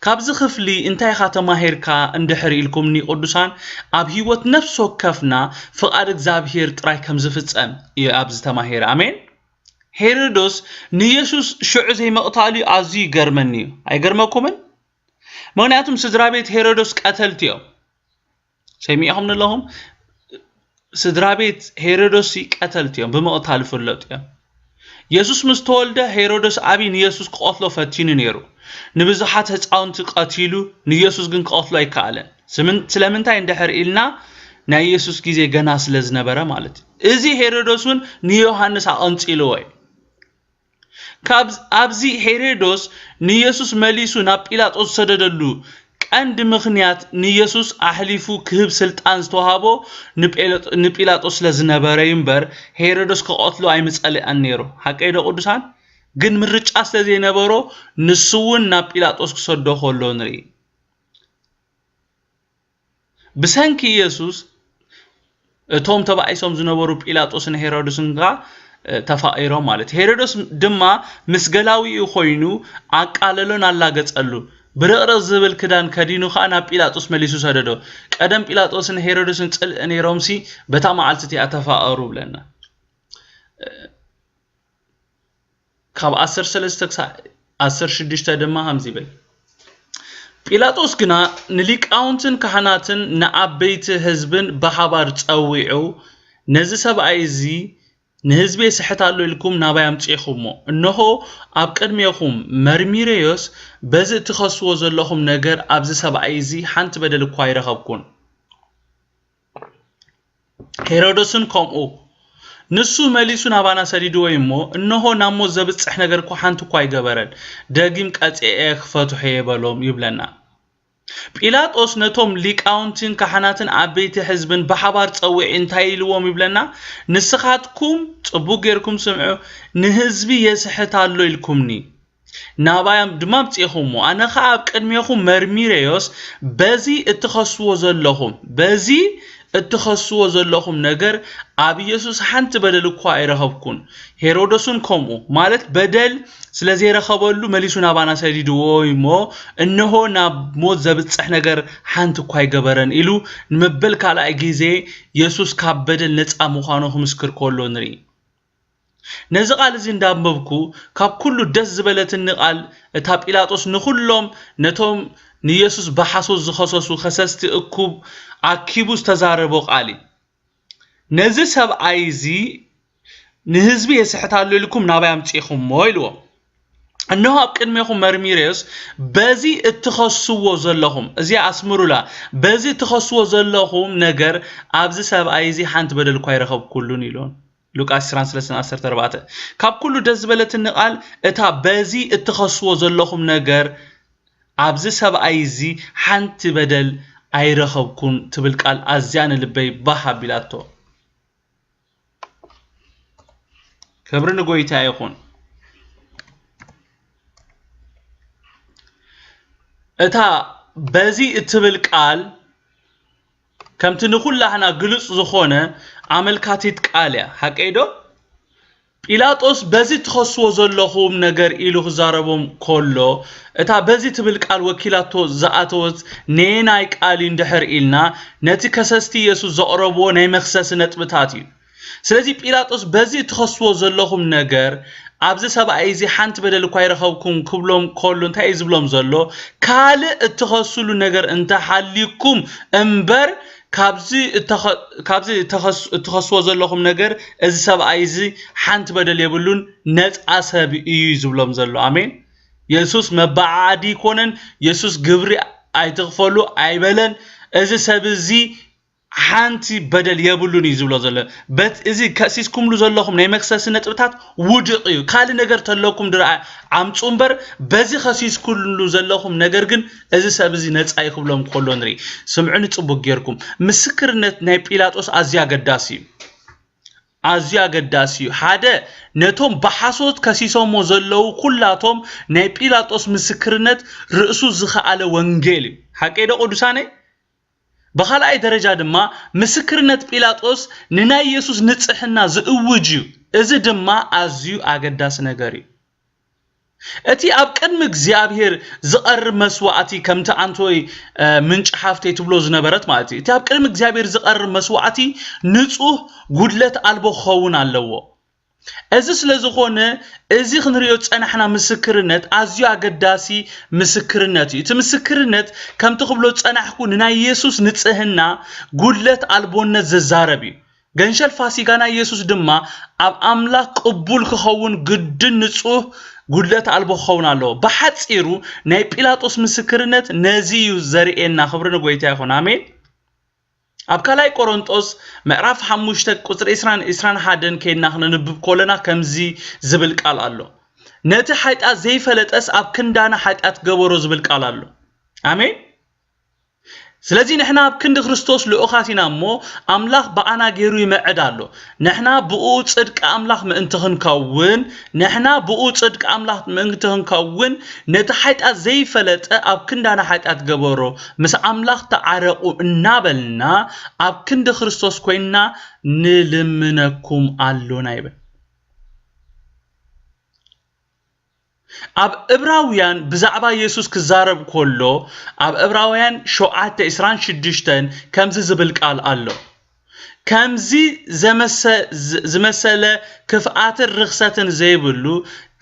كابز خفلي انتي خاتماهيركا اندحر إلكم ني قدسان اب هيوت نفسو كفنا فقاد እግዚአብሔር ጥራይ ከም ዝፍጸም የአብዝ ተማሄር አሜን ሄሮድስ ንኢየሱስ ሽዑ ዘይ መቅታሊ አዚ ገርመኒ አይገርመኩምን ምክንያቱም ስድራ ቤት ሄሮድስ ቀተልቲዮ ሰሚዓሁም ነለሁም ስድራ ቤት ሄሮድስ ቀተልቲዮ በመቅታል ፍለጥዮ ኢየሱስ ምስተወልደ ሄሮድስ አቢን ኢየሱስ ቆትሎ ፈቲኑ ነይሩ ንብዙሓት ህፃውንቲ ቀቲሉ ንኢየሱስ ግን ቆትሎ አይካለን ስለምንታይ እንደሕር ኢልና ናይ ኢየሱስ ጊዜ ገና ስለዝነበረ ማለት እዚ ሄሮድስን ንዮሐንስ አቀንጽሎ ወይ ካብዚ ሄሮድስ ንኢየሱስ መሊሱ ናብ ጲላጦስ ሰደደሉ ቀንድ ምክንያት ንኢየሱስ አህሊፉ ክህብ ስልጣን ዝተዋሃቦ ንጲላጦስ ስለዝነበረ ይምበር ሄሮድስ ከቆትሎ አይምጸልአን ነይሩ ሐቀይደ ቅዱሳን ግን ምርጫ ስለዘነበሮ ንሱውን ናብ ጲላጦስ ክሰዶ ሆሎ ንሪ ብሰንኪ ኢየሱስ እቶም ተባይሶም ዝነበሩ ጲላጦስን ሄሮድስን ጋ ተፋኢሮም ማለት ሄሮድስ ድማ ምስገላዊ ኮይኑ አቃለሎን አላገጸሉ ብረቅረቅ ዝብል ክዳን ከዲኑ ኻና ጲላጦስ መሊሱ ሰደዶ ቀደም ጲላጦስን ሄሮድስን ጽል ነይሮምሲ በታ መዓልቲ አተፋአሩ ብለና ካብ 13 ድማ ሃምዚ ብል ጲላጦስ ግና ንሊቃውንትን ካህናትን ንዓበይቲ ህዝብን በሓባር ጸዊዑ ነዚ ሰብኣይዚ ንህዝቤ ስሕታሉ ኢልኩም ናባይ አምጪኹሞ እነሆ ኣብ ቅድሜኹም መርሚሬዮስ በዚ ትኸስዎ ዘለኹም ነገር ኣብዚ ሰብኣይዚ ሓንቲ በደል እኳ ይረኸብኩን ሄሮድስን ከምኡ ንሱ መሊሱ ናባና ሰዲዱ ወይሞ እነሆ ናሞ ዘብጽሕ ነገር እኳ ሓንቲ እኳ ይገበረን ደጊም ቀጽኤ ክፈትሑ የበሎም ይብለና ጲላጦስ ነቶም ሊቃውንትን ካህናትን ዓበይቲ ህዝብን በሓባር ጸዊዕ እንታይ ኢልዎም ይብለና ንስኻትኩም ጽቡቅ ጌርኩም ስምዑ ንህዝቢ የስሕታሉ ኢልኩምኒ ናባያም ድማ ምጽኹሞ ኣነ ኸ ኣብ ቅድሜኹም መርሚሬዮስ በዚ እትኸስዎ ዘለኹም ነገር ኣብ ኢየሱስ ሓንቲ በደል እኳ አይረኸብኩን ሄሮድስን ከምኡ ማለት በደል ስለዘይረኸበሉ መሊሱ ናባና ሰዲድዎ ይሞ እነሆ ናብ ሞት ዘብጽሕ ነገር ሓንቲ እኳ ይገበረን ኢሉ ንመበል ካልኣይ ጊዜ ኢየሱስ ካብ በደል ነፃ ምዃኑ ክምስክር ከሎ ንሪ ነዚ ቃል እዚ እንዳንበብኩ ካብ ኩሉ ደስ ዝበለትን ቃል እታ ጲላጦስ ንኹሎም ነቶም ንኢየሱስ በሐሶስ ዝኸሰሱ ኸሰስቲ እኩብ አኪቡስ ተዛረቦ ቃሊ ነዚ ሰብኣይዚ ንህዝቢ የስሕታሉ ኢልኩም ናባይ አምጪኹሞ ኢልዎ እነሆ ኣብ ቅድሜኹም መርሚሬዮስ በዚ እትኸስዎ ዘለኹም እዚ አስምሩላ በዚ እትኸስዎ ዘለኹም ነገር ኣብዚ ሰብኣይዚ ሓንቲ በደል እኳ ይረኸብኩሉን ኢሎን ሉቃስ 23:14 ካብ ኩሉ ደስ ዝበለትን ቃል እታ በዚ እትኸስዎ ዘለኹም ነገር ኣብዚ ሰብኣይዚ ሓንቲ በደል አይረኸብኩን ትብል ቃል አዝያን ልበይ ባሃቢላቶ ክብርን ጎይታ ይኹን እታ በዚ እትብል ቃል ከምቲ ንኹላህና ግልጽ ዝኾነ አመልካቲት ቃልያ ሐቀይዶ ጲላጦስ በዚ ትኸስዎ ዘለኹም ነገር ኢሉ ክዛረቦም ኮሎ እታ በዚ ትብል ቃል ወኪላቶ ዘአተወት ነናይ ቃል እንድሕር ኢልና ነቲ ከሰስቲ ኢየሱስ ዘቅረቦ ናይ መክሰስ ነጥብታት እዩ ስለዚህ ጲላጦስ በዚ ትኸስዎ ዘለኹም ነገር ኣብዚ ሰብኣይዚ ሓንቲ በደል እኳ ይረኸብኩም ክብሎም ኮሎ እንታይ ዝብሎም ዘሎ ካልእ እትኸስሉ ነገር እንተሓሊኩም እምበር ካብዚ እትኸስዎ ዘለኹም ነገር እዚ ሰብኣይዚ ሓንቲ በደል የብሉን ነፃ ሰብ እዩ ዝብሎም ዘሎ አሜን ኢየሱስ መባዓዲ ኮነን ኢየሱስ ግብሪ አይትኽፈሉ አይበለን እዚ ሰብዚ ሓንቲ በደል የብሉን ይዝብሎ ዘሎ በት እዚ ከሲስኩምሉ ዘለኹም ናይ መክሰስ ነጥብታት ውድቕ እዩ ካሊ ነገር ተለኩም ድራ አምጹ እምበር በዚ ከሲስኩሉ ዘለኹም ነገር ግን እዚ ሰብዚ ነፃ ይኽብሎም ኮሎ ንሪ ስምዑን ጽቡቅ ጌርኩም ምስክርነት ናይ ጲላጦስ ኣዝያ ገዳሲ ሓደ ነቶም በሐሶት ከሲሶሞ ዘለው ኩላቶም ናይ ጲላጦስ ምስክርነት ርእሱ ዝኸኣለ ወንጌል ሐቀይደ ቅዱሳኔ بخالأي درجة دما مسكرنة بيلاطوس ننا يسوس نصحنا زأوجيو إذا دما أزيو أقداس نغاري أتي أب قدم እግዚአብሔር زقرب مسوعتي كمت أنتوي منش حافتي تبلو زنبرت مالتي أتي أب قدم እግዚአብሔር زقرب مسوعتي نصوح قدلت ألبو خون اللو إذا سلزخونه إذا خنريو تصنحنا مسكرنت أزيو أقداسي مسكرنتي تمسكرنت كم تقبلو تصنحكو ننا يسوس نصحنا قدلت ألبونا ززاربي ገንሸል ፋሲካና ኢየሱስ ድማ ኣብ አምላክ ቅቡል ክኸውን ግድን ንጹህ ጉድለት አልቦ ኸውናሎ በሐጽሩ ናይ ጲላጦስ ምስክርነት ነዚዩ ዘርኤና ክብርን ጎይታ ይኹን አሜን ኣብ ካላይ ቆሮንጦስ ምዕራፍ 5 ቁጥር 21 ከይና ክንንብብ ኮለና ከምዚ ዝብል ቃል ኣሎ ነቲ ኃጢአት ዘይፈለጠስ ኣብ ክንዳና ኃጢአት ገበሮ ዝብል ቃል ኣሎ አሜን ስለዚህ نحنا بكند ክርስቶስ ለኡኻቲና ሞ አምላኽ በአና ገይሩ ይመዕዳሎ نحنا ብኡ ጽድቅ አምላኽ ምእንተኽን ካውን نحنا ብኡ ጽድቅ አምላኽ ምእንተኽን ካውን ነቲ ኃጢአት ዘይፈለጠ ኣብ ክንዳና ኃጢአት ገበሮ ምስ አምላኽ ተዓረቁ እናበልና ኣብ ክንድ ክርስቶስ ኮይና ንልምነኩም አሎና ይበል ኣብ ዕብራውያን ብዛዕባ ኢየሱስ ክዛረብ ኮሎ ኣብ ዕብራውያን 7:26 ከምዚ ዝብል ቃል ኣሎ ከምዚ ዝመሰለ ክፍኣትን ርኽሰትን ዘይብሉ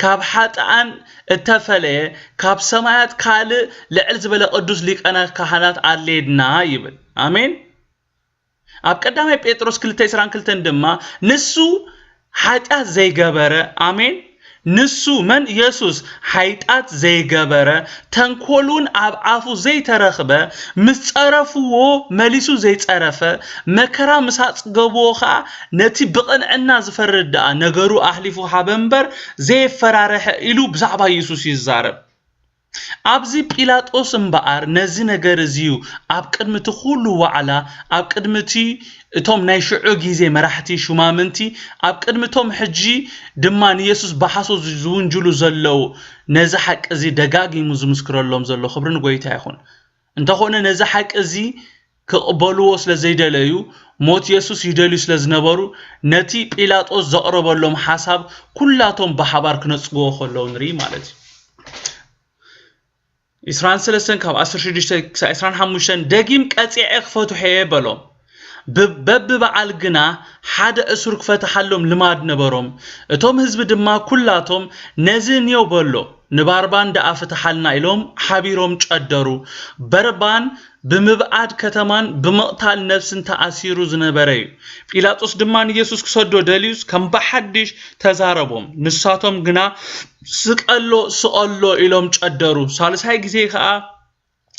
ካብ ሓጥኣን እተፈለየ ካብ ሰማያት ካልእ ልዕል ዝበለ ቅዱስ ሊቃነ ካህናት አለድና ይብል አሜን ኣብ ቀዳማይ ጴጥሮስ 2:22 ድማ ንሱ ኃጢአት ዘይገበረ አሜን ንሱ መን ኢየሱስ ኃጢአት ዘይገበረ ተንኮሉን ኣብ አፉ ዘይተረኽበ ምስጸረፍዎ መሊሱ ዘይጸረፈ መከራ ምሳጽገቦኻ ነቲ ብቕንዕና ዝፈርድ ነገሩ አሕሊፉ ሓበንበር ዘይፈራረሐ ኢሉ ብዛዕባ ኢየሱስ ይዛረብ ኣብዚ ጲላጦስ እምበኣር ነዚ ነገር እዚዩ ኣብ ቅድምቲ ኩሉ ዋዕላ ኣብ ቅድምቲ እቶም ናይ ሽዑ ጊዜ መራሕቲ ሹማምንቲ ኣብ ቅድምቶም ሕጂ ድማ ኢየሱስ በሐሶ ዝውንጅሉ ዘለው ነዚ ሐቅ እዚ ደጋጊሙ ዝምስክረሎም ዘሎ ክብርን ጎይታ ይኹን እንተኾነ ነዚ ሐቅ እዚ ክቕበልዎ ስለዘይደለዩ ሞት ኢየሱስ ይደልዩ ስለዝነበሩ ነቲ ጲላጦስ ዘቕረበሎም ሓሳብ ኩላቶም በሓባር ክነጽግዎ ከለው ንርኢ ማለት እዩ إسرائيل سلسلة كاب 16-25 دقيم قطيع فتح يبلهم بب بعالجنا حدا أسرك فتحلهم لماد نبرهم اتهم حزب دما كلاتهم نزين يوبلو نباربان دا فتحلنا إلهم حبيرهم تقدروا بربان بمبعاد كتمان بمقتال نفس تأثيرو زنبري بيلاطوس دمان يسوس كسدو دليوس كم بحدش تزاربهم نساتهم جنا سقلو إلهم تقدروا سالس هاي جزي خا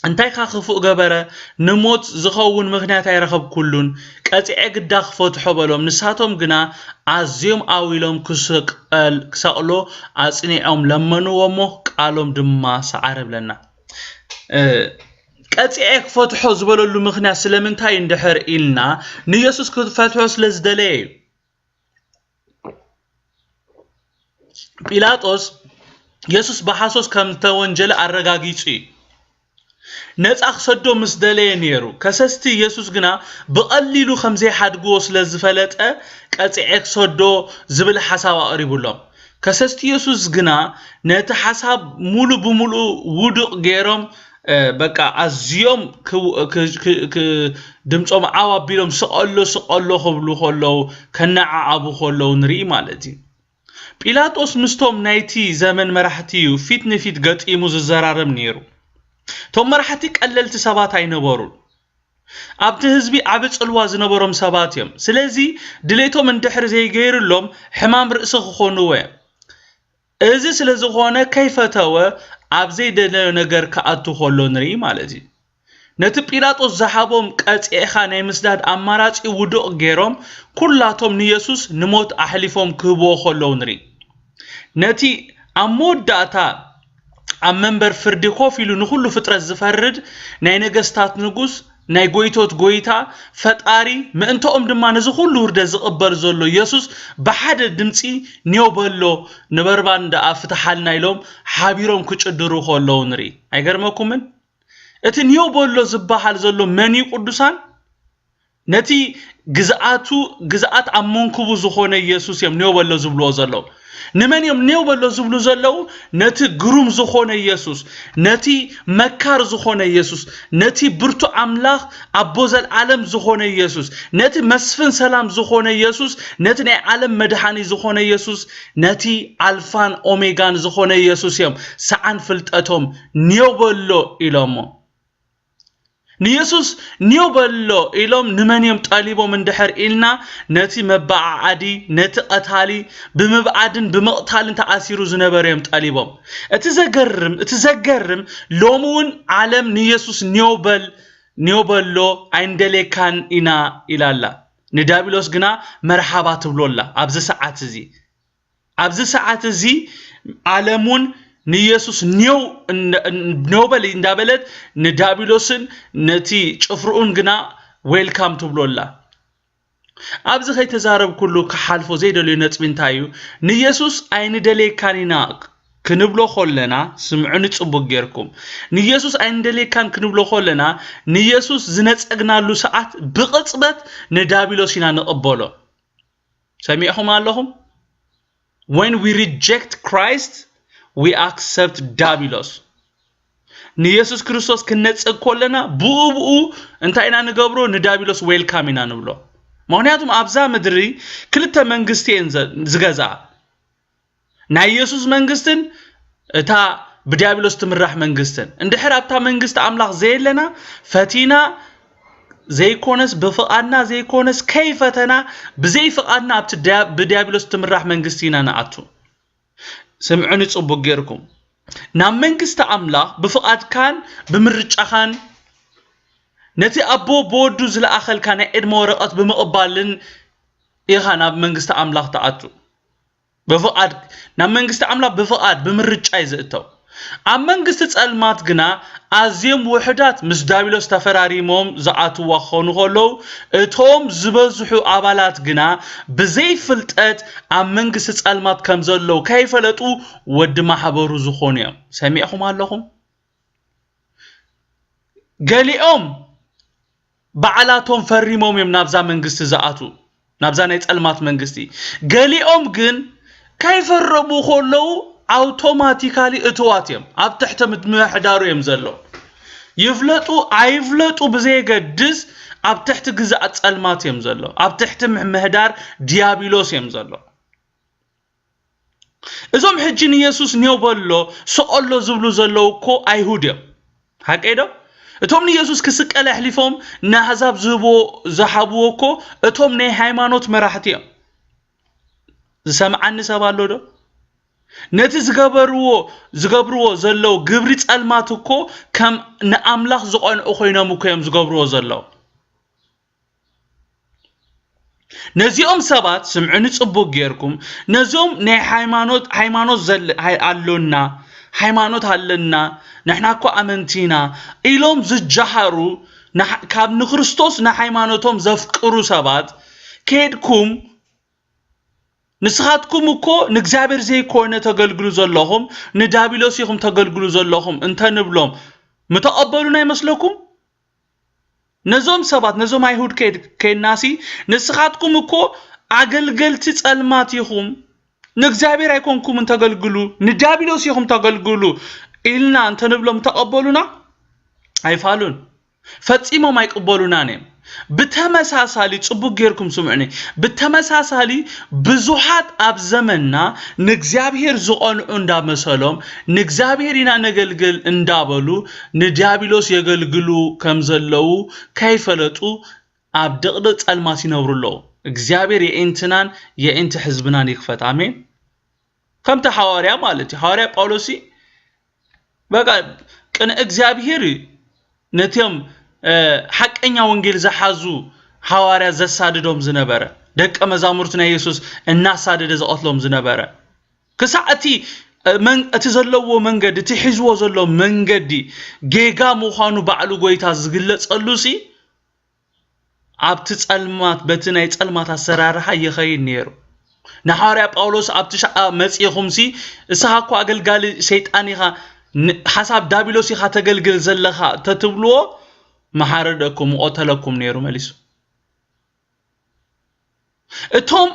انتاي خافو غبره نموت زخون مغنيات يرخب كلون قطيع قدا فتحو بلوم نساتهم جنا عزيم اويلهم كسقلو اصنيعهم لمنومو قالهم دما سعرب لنا قطيع فتحو زبللو مغنيات سلمنتاي اندحر إلنا نيسوس كفتحو سلازدلي بيلاطوس يسوس بحاسوس كم تونجل أرغاقيتي نصح صدو مسدلي نيرو كسستي يسوس غنا بقليلو خمزي حدغو سلازفلطه قصيق صدو زبل حساب اقربولهم كسستي يسوس غنا نت حساب مولو بمولو ودق غيرم بقى ازيوم ك دمصوم عوابيلهم سقلو خبلو خلو كنعابو خلو نري مالتي بيلاطوس مستوم نايتي زمن مرحتيو فيت نفيت قطيمو ززرارم نيرو توم مرحتي قللت سبات አይነበሩን ኣብቲ ህዝቢ ዓብ ጽልዋ ዝነበሮም ሰባት እዮም ስለዚ ድሌቶም እንድሕር ዘይገይርሎም ሕማም ርእሲ ክኾኑወ እዚ ስለዝኾነ ከይፈተወ ኣብ ዘይደለዮ ነገር ከኣቱ ኾሎ ንርኢ ማለት እዩ ነቲ ጲላጦስ ዝሓቦም ቀጽኤኻ ናይ ምስዳድ ኣማራጺ ውዱቕ ገይሮም ኩላቶም ንኢየሱስ ንሞት ኣሕሊፎም ክህብዎ ኾለው ንርኢ ነቲ ኣሞዳታ أمنبر فردي خوفيلو نخلو فترة زفرد ناي نغستات نغوس ناي غويتوت غويتا فتاري ما انتو دما نزخلو ورد زقبل زلو يسوس بحد دمصي نيوبلو نبربان دا فتحالنا يلوم حابيروم كچدرو خولو نري ايغرمكومن እቲ ኒው በሎ ዝበሃል ዘሎ መኒ ቅዱሳን ነቲ ግዛኣት ኣመንኩቡ ዝኾነ ኢየሱስ እዮም ኒው በሎ ዝብልዎ ዘለው ንመን እዮም ኒው በሎ ዝብሉ ዘለው ነቲ ግሩም ዝኾነ ኢየሱስ ነቲ መካር ዝኾነ ኢየሱስ ነቲ ብርቱ አምላኽ ኣቦ ዘለዓለም ዝኾነ ኢየሱስ ነቲ መስፍን ሰላም ዝኾነ ኢየሱስ ነቲ ናይ ዓለም መድኃኒ ዝኾነ ኢየሱስ ነቲ አልፋን ኦሜጋን ዝኾነ ኢየሱስ እዮም ሰዓን ፍልጠቶም ኒው በሎ ኢሎሞ ንኢየሱስ ኒው በሎ ኢሎም ንመንዮም ጣሊቦም እንድሕር ኢልና ነቲ መባዓዓዲ ነቲ ቀታሊ ብምብዓድን ብምቕታልን ተኣሲሩ ዝነበረዮም ጣሊቦም እቲ ዘገርም ሎሙን ዓለም ንኢየሱስ ኒው በሎ ኣይንደሌካን ኢና ኢላላ ንዳቢሎስ ግና መርሓባ ትብሎላ ኣብዚ ሰዓት እዚ ዓለሙን ንኢየሱስ ኒው በል እንዳበለት ንዳቢሎስን ነቲ ጭፍሩን ግና ዌልካም ትብሎላ ኣብዚ ከይተዛረብ ኩሉ ከሓልፎ ዘይደልዩ ነጥቢ እንታይ እዩ ንኢየሱስ ኣይንደሌካኒና ክንብሎ ኾለና ስምዑኒ ጽቡቅ ጌርኩም ንኢየሱስ ኣይንደሌካን ክንብሎ ኾለና ንኢየሱስ ዝነጸግናሉ ሰዓት ብቕጽበት ንዳቢሎስ ኢና ንቕበሎ ሰሚዕኹም ኣለኹም when we reject Christ we accept Dabilos. ንኢየሱስ ክርስቶስ ክነጽግ ኮለና ብኡብኡ እንታይና ንገብሮ ንዳቢሎስ ዌልካም ኢና ንብሎ ምክንያቱም ኣብዛ ምድሪ ክልተ መንግስቲ ዝገዛ ናይ ኢየሱስ መንግስትን እታ ብዳቢሎስ ትምራሕ መንግስትን እንድሕር ኣብታ መንግስት አምላኽ ዘየለና ፈቲና ዘይኮነስ በፍቃድና ዘይኮነስ ከይፈተና ብዘይ ፍቃድና ኣብቲ ብዳቢሎስ ትምራሕ መንግስቲ ኢና ንኣቱ سمعوني صبوك غيركم نام منغست املاح بفقاد كان بمرچخان نتي ابو بودو زلا اخل كان ادمو رقات بمقبالن ايخانا منغست املاح تاعتو بفقاد نام منغست املاح بفقاد بمرچاي زئتو ام منغست صلمات غنا ازيم وحدات مس دابيلوس تفراريموم زعاتو وخونو خلو اتوم زبزحو ابالات غنا بزي فلطت ام منغست صلمات كم زلو كيفلطو ود محبرو زخونيم سمعكم اللهكم غليوم بعلاتهم فريموم يم نابزا منغست زعاتو نابزا ناي صلمات منغستي غليوم غن كيفربو خلو automatically اتواتيم اب تحت مدمحدارو يمزلو يفلطو ايفلطو بزيغدس اب تحت غزات صلمات يمزلو اب تحت مهدار ديابيلوس يمزلو ازوم حجين يسوس نيو بلو سؤالو زبلو زلو كو ايهوديم حقيدو اتوم يسوس كسقل احلفوم نحزاب زحابو كو اتوم ني هايمانوت مراحتيم سمعني سبالو دو نتي زغبرو زلو غبري صلمات كو كم ناملاخ زقون اخوينم كيم زغبرو زلو نزيوم سبات سمعوني صبوك غيركم نزيوم ني هايمانوت زل علونا هايمانوت علنا نحنا كو امنتينا ايلوم زجحرو كاب نخريستوس نا هايمانوتوم زفقرو سبات كيدكم نسخاتكم كو نغزابير زي كونه تغلغلو زلهم ندابيلوس يخم تغلغلو زلهم انت نبلوم متقبلونا يمسلكم نزوم سبات نزوم ايهود كيناسي نسخاتكم كو اغلغلتي صلمات يخم نغزابير ايكونكم تغلغلو ندابيلوس يخم تغلغلو إلنا انت نبلوم تقبلونا ايفالون فصيمو ما يقبلونا نيم بتمساسالي صبو غيركم سمعني بتمساسالي بزوحات اب زمننا نغزابير زقون اندا مسلوم نغزابيرنا نغلغل اندابلو نديابيلوس يغلغلو كمزلو كيفلطو اب دقدق صلمات ينورلو እግዚአብሔር የእንትናን የእንት ህዝብናን ይክፈት አሜን ከምተ ሐዋርያ ማለት ሐዋርያ ጳውሎስ በቃ ቅን እግዚአብሔር ነተም حقኛ ወንጌል ዘሐዙ ሐዋርያ ዘሳደዶም ዝነበረ ደቀ መዛሙርትና ኢየሱስ እናሳደደ ዘቆትሎም ዝነበረ ከሳዕቲ እትዘለዎ መንገድ እትሕዝዎ ዘሎ መንገዲ ጌጋ ምዃኑ ባዕሉ ጎይታ ዝግለጸሉሲ ኣብቲ ጸልማት በትናይ ጸልማት አሰራርሃ ይኸይን ነይሩ ንሐዋርያ ጳውሎስ ኣብቲ መጽኢኹምሲ እሳሃኮ አገልጋሊ ሰይጣን ኢኻ حساب دابلوس إخا تقلقل زلخا تتبلو محاردكم وقتلكم نيرو مليسو اتهم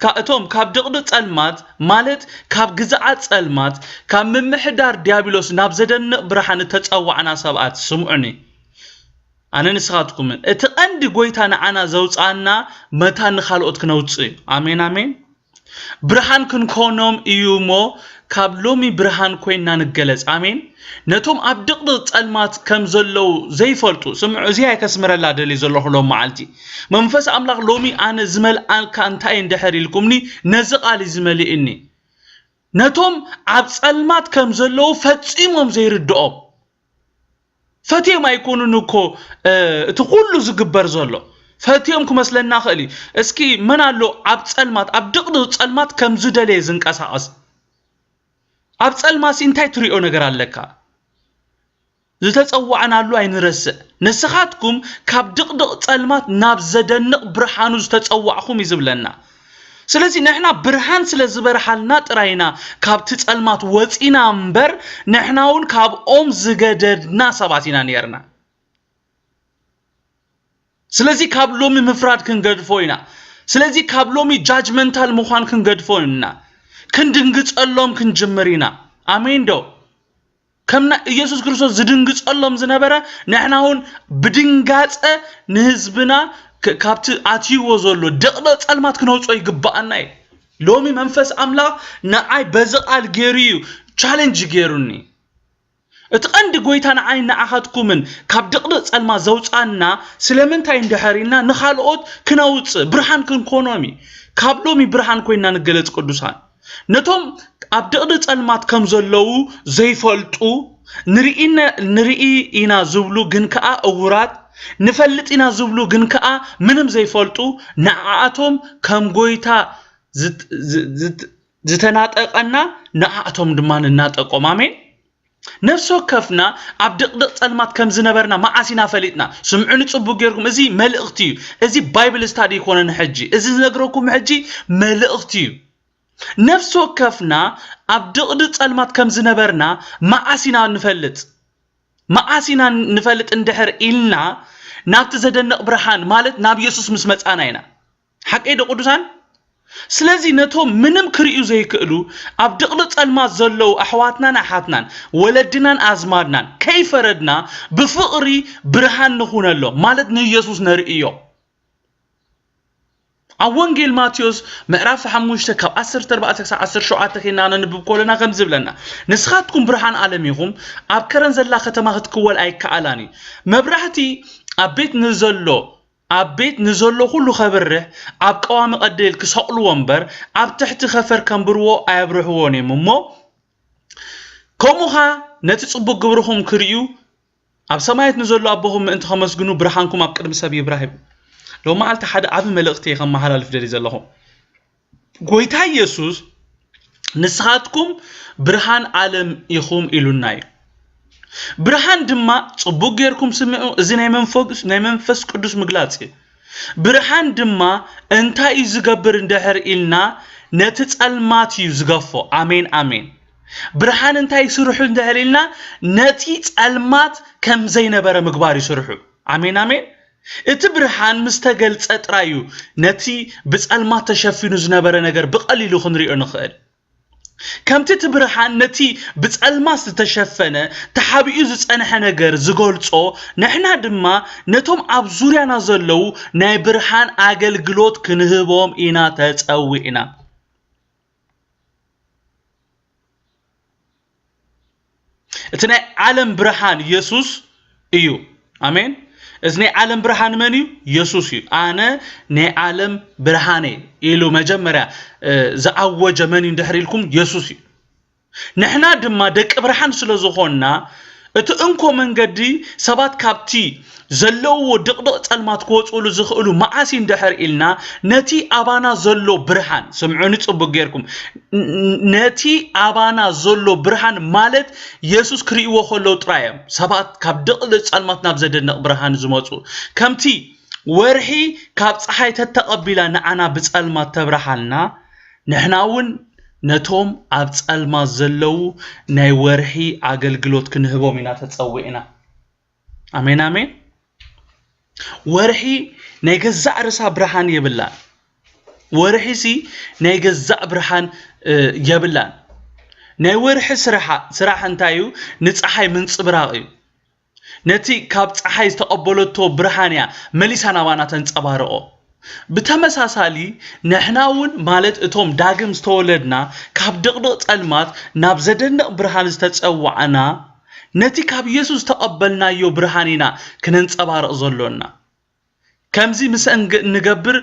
اتهم كاب دقدق صلمات مالت كاب غزعات صلمات كاب ممحدار ديابلوس نابزدن برهان تتصوعنا سبعات سمعني انا نسخاتكم اتقند غويتانا انا زوصانا متى نخالوت كنوصي امين امين برهان كنكونوم ايومو كاب لومي برهان كوينا نغلص امين نتوم ابدقدق صلمات كم زلو زيفلطو سمعوا زي كسمرلا دلي زلو لو معلتي منفس املاق لومي انا زمل ان كانتاي اندحر لكمني نزقالي زملي اني نتوم اب صلمات كم زلو فصيموم زيردوم فتي ما يكونوا نكو تقولوا زغبر زلو فتيهم كمسلنا خلي اسكي من الله اب صلمات اب دقدق صلمات كم زدلي زنقساس اب صلمات انتي تريو ነገር አለካ زتتصوعنا له አይንረስ ንስኻትኩም ካብ ድቅድቅ ጸልማት ናብ ዘደንቅ ብርሃኑ ዝተጸዋዕኹም ይዝብለና ስለዚህ ነህና ብርሃን ስለዝበርሃልና ጥራይና ካብቲ ጸልማት ወፂና እምበር ነህናውን ካብ ኦም ዝገደድና ሰባቲና ነርና ስለዚህ ካብ ሎሚ ምፍራድ ክንገድፎይና ስለዚህ ካብ ሎሚ ጃጅመንታል ምዃን ክንገድፎይና ክንድንግጸሎም ክንጅምሪና አሜን ዶ كمنا يسوع كريستوس زدنقص اللهم زنبرة نحناون بدنقاص نهزبنا كابت اتيو زولو دقدق صلمات كنوصو يغبانا لومي منفس املا نعاي بزقال غيريو تشالنج غيروني اتقند غويتانا عين نعاتكمن كاب دقدق صلما زوصانا سلمنتاي اندحرينا نخالوت كنوص برهان كنكونومي كاب لومي برهان كوينا نغلص قدوسان نتوم ابدقد صلمات كم زلو زيفلطو نرئينا زبلو غنكا اورات نفلطينا زبلو غنكا منم زيفلطو نعاتهم كم غويتا زتناطقنا نعاتهم دمان ناطقوم امين نفسو كفنا ابدقد صلمات كم زنبرنا معاسينا فليطنا سمعوني صبو غيركم ازي ملئختي ازي بايبل ستادي يكونن حجي ازي نغركم حجي ملئختي نفسو كفنا ابدقد صلمات كم زنبرنا معاسينا نفلط اندحر إلنا نابت زدنق برهان مالت ناب يسوس مسمصانا ينا حقي دو قدوسان سلازي نتو منم كريو زي كلو ابدقد صلمات زلو احواتنا نحاتنا ولدنا ازمادنا كيف ردنا بفقري برهان نخونلو مالت ني يسوس نرئيو أوانجيل ماتيوس مقراف حموشته كاب 10 10 شعات كينا ننبب كلنا كم زبلنا نسخاتكم برهان عالميهم اب كرن زلا ختما هتكول اي كالاني مبرحتي ابيت نزلو كله خبره اب قوام قديل كسقلو ومبر اب تحت خفر كمبرو ايبرحوني ممو كوموها نتصبو غبرهم كريو اب سمايت نزلو ابهم انت خمسغنو برهانكم اب قدم سبي ابراهيم لو ما قلت حدا عب ملقتي كما حلال في دريز الله غويتا يسوع نسخاتكم برهان عالم يخوم إلوناي برهان دما صبوغ غيركم سمعوا ازي ناي منفس قدوس مغلاصي برهان دما انتا يزغبر اندحر إلنا نتصلمات يزغفو امين امين برهان انتا يسرحو اندحر إلنا نتي صلمات كم زي نبره مغبار يسرحو امين امين اتبرهان مستقلص اطرايو نتي بصلمات تشفينو زنبره ነገር بقليلو خنريو نخل كمتي تبرهان نتي بصلمات تشفنه تحابيو زصنح ነገር زغلصو نحنا دما نتوم اب زوريانا زلو ناي برهان اگلگلوت كنهبوم اينا تصوينا اتنا عالم برهان يسوع ايو امين ازني عالم برهان مني يسوع انا ني عالم برهاني يلو مجمرا زعوج من اندحريلكم يسوع نحنا دما دق برهان سلازخوننا اتو انكو منغدي سبات كابتي زلو دقدق صلمات كوصولو زخلو معاسي اندحر إلنا نتي ابانا زلو برهان سمعوني صبو غيركم نتي ابانا زلو برهان مالت يسوع كريو خلو طرايم سبات كاب دقدق صلمات ناب زدنق برهان زمصو كمتي ورحي كاب صحاي تتقبلا نعنا بصلمات تبرحالنا نحناون ነቶም ኣብ ጸልማት ዘለው ናይ ወርሒ አገልግሎት ክንህቦም ኢና ተጸውዕና አሜን አሜን ወርሒ ናይ ገዛእ ርሳ ብርሃን የብላን ወርሒ ሲ ናይ ገዛእ ብርሃን የብላን ናይ ወርሒ ስራሕ እንታዩ ንፀሐይ ምንጽብራቅ እዩ ነቲ ካብ ፀሐይ ዝተቀበለቶ ብርሃንያ መሊሳና ባና ተንጸባርቆ بتمساسالي نحناون مالت اتوم داغم استولدنا كاب دقدق ጸልማት ናብ ዘደንቅ ብርሃን ዝተጸዋዕና ነቲ ካብ ኢየሱስ ተቀበልና ዮ ብርሃኒና ክነንጸባርቕ ዘሎና ከምዚ ምስ ንገብር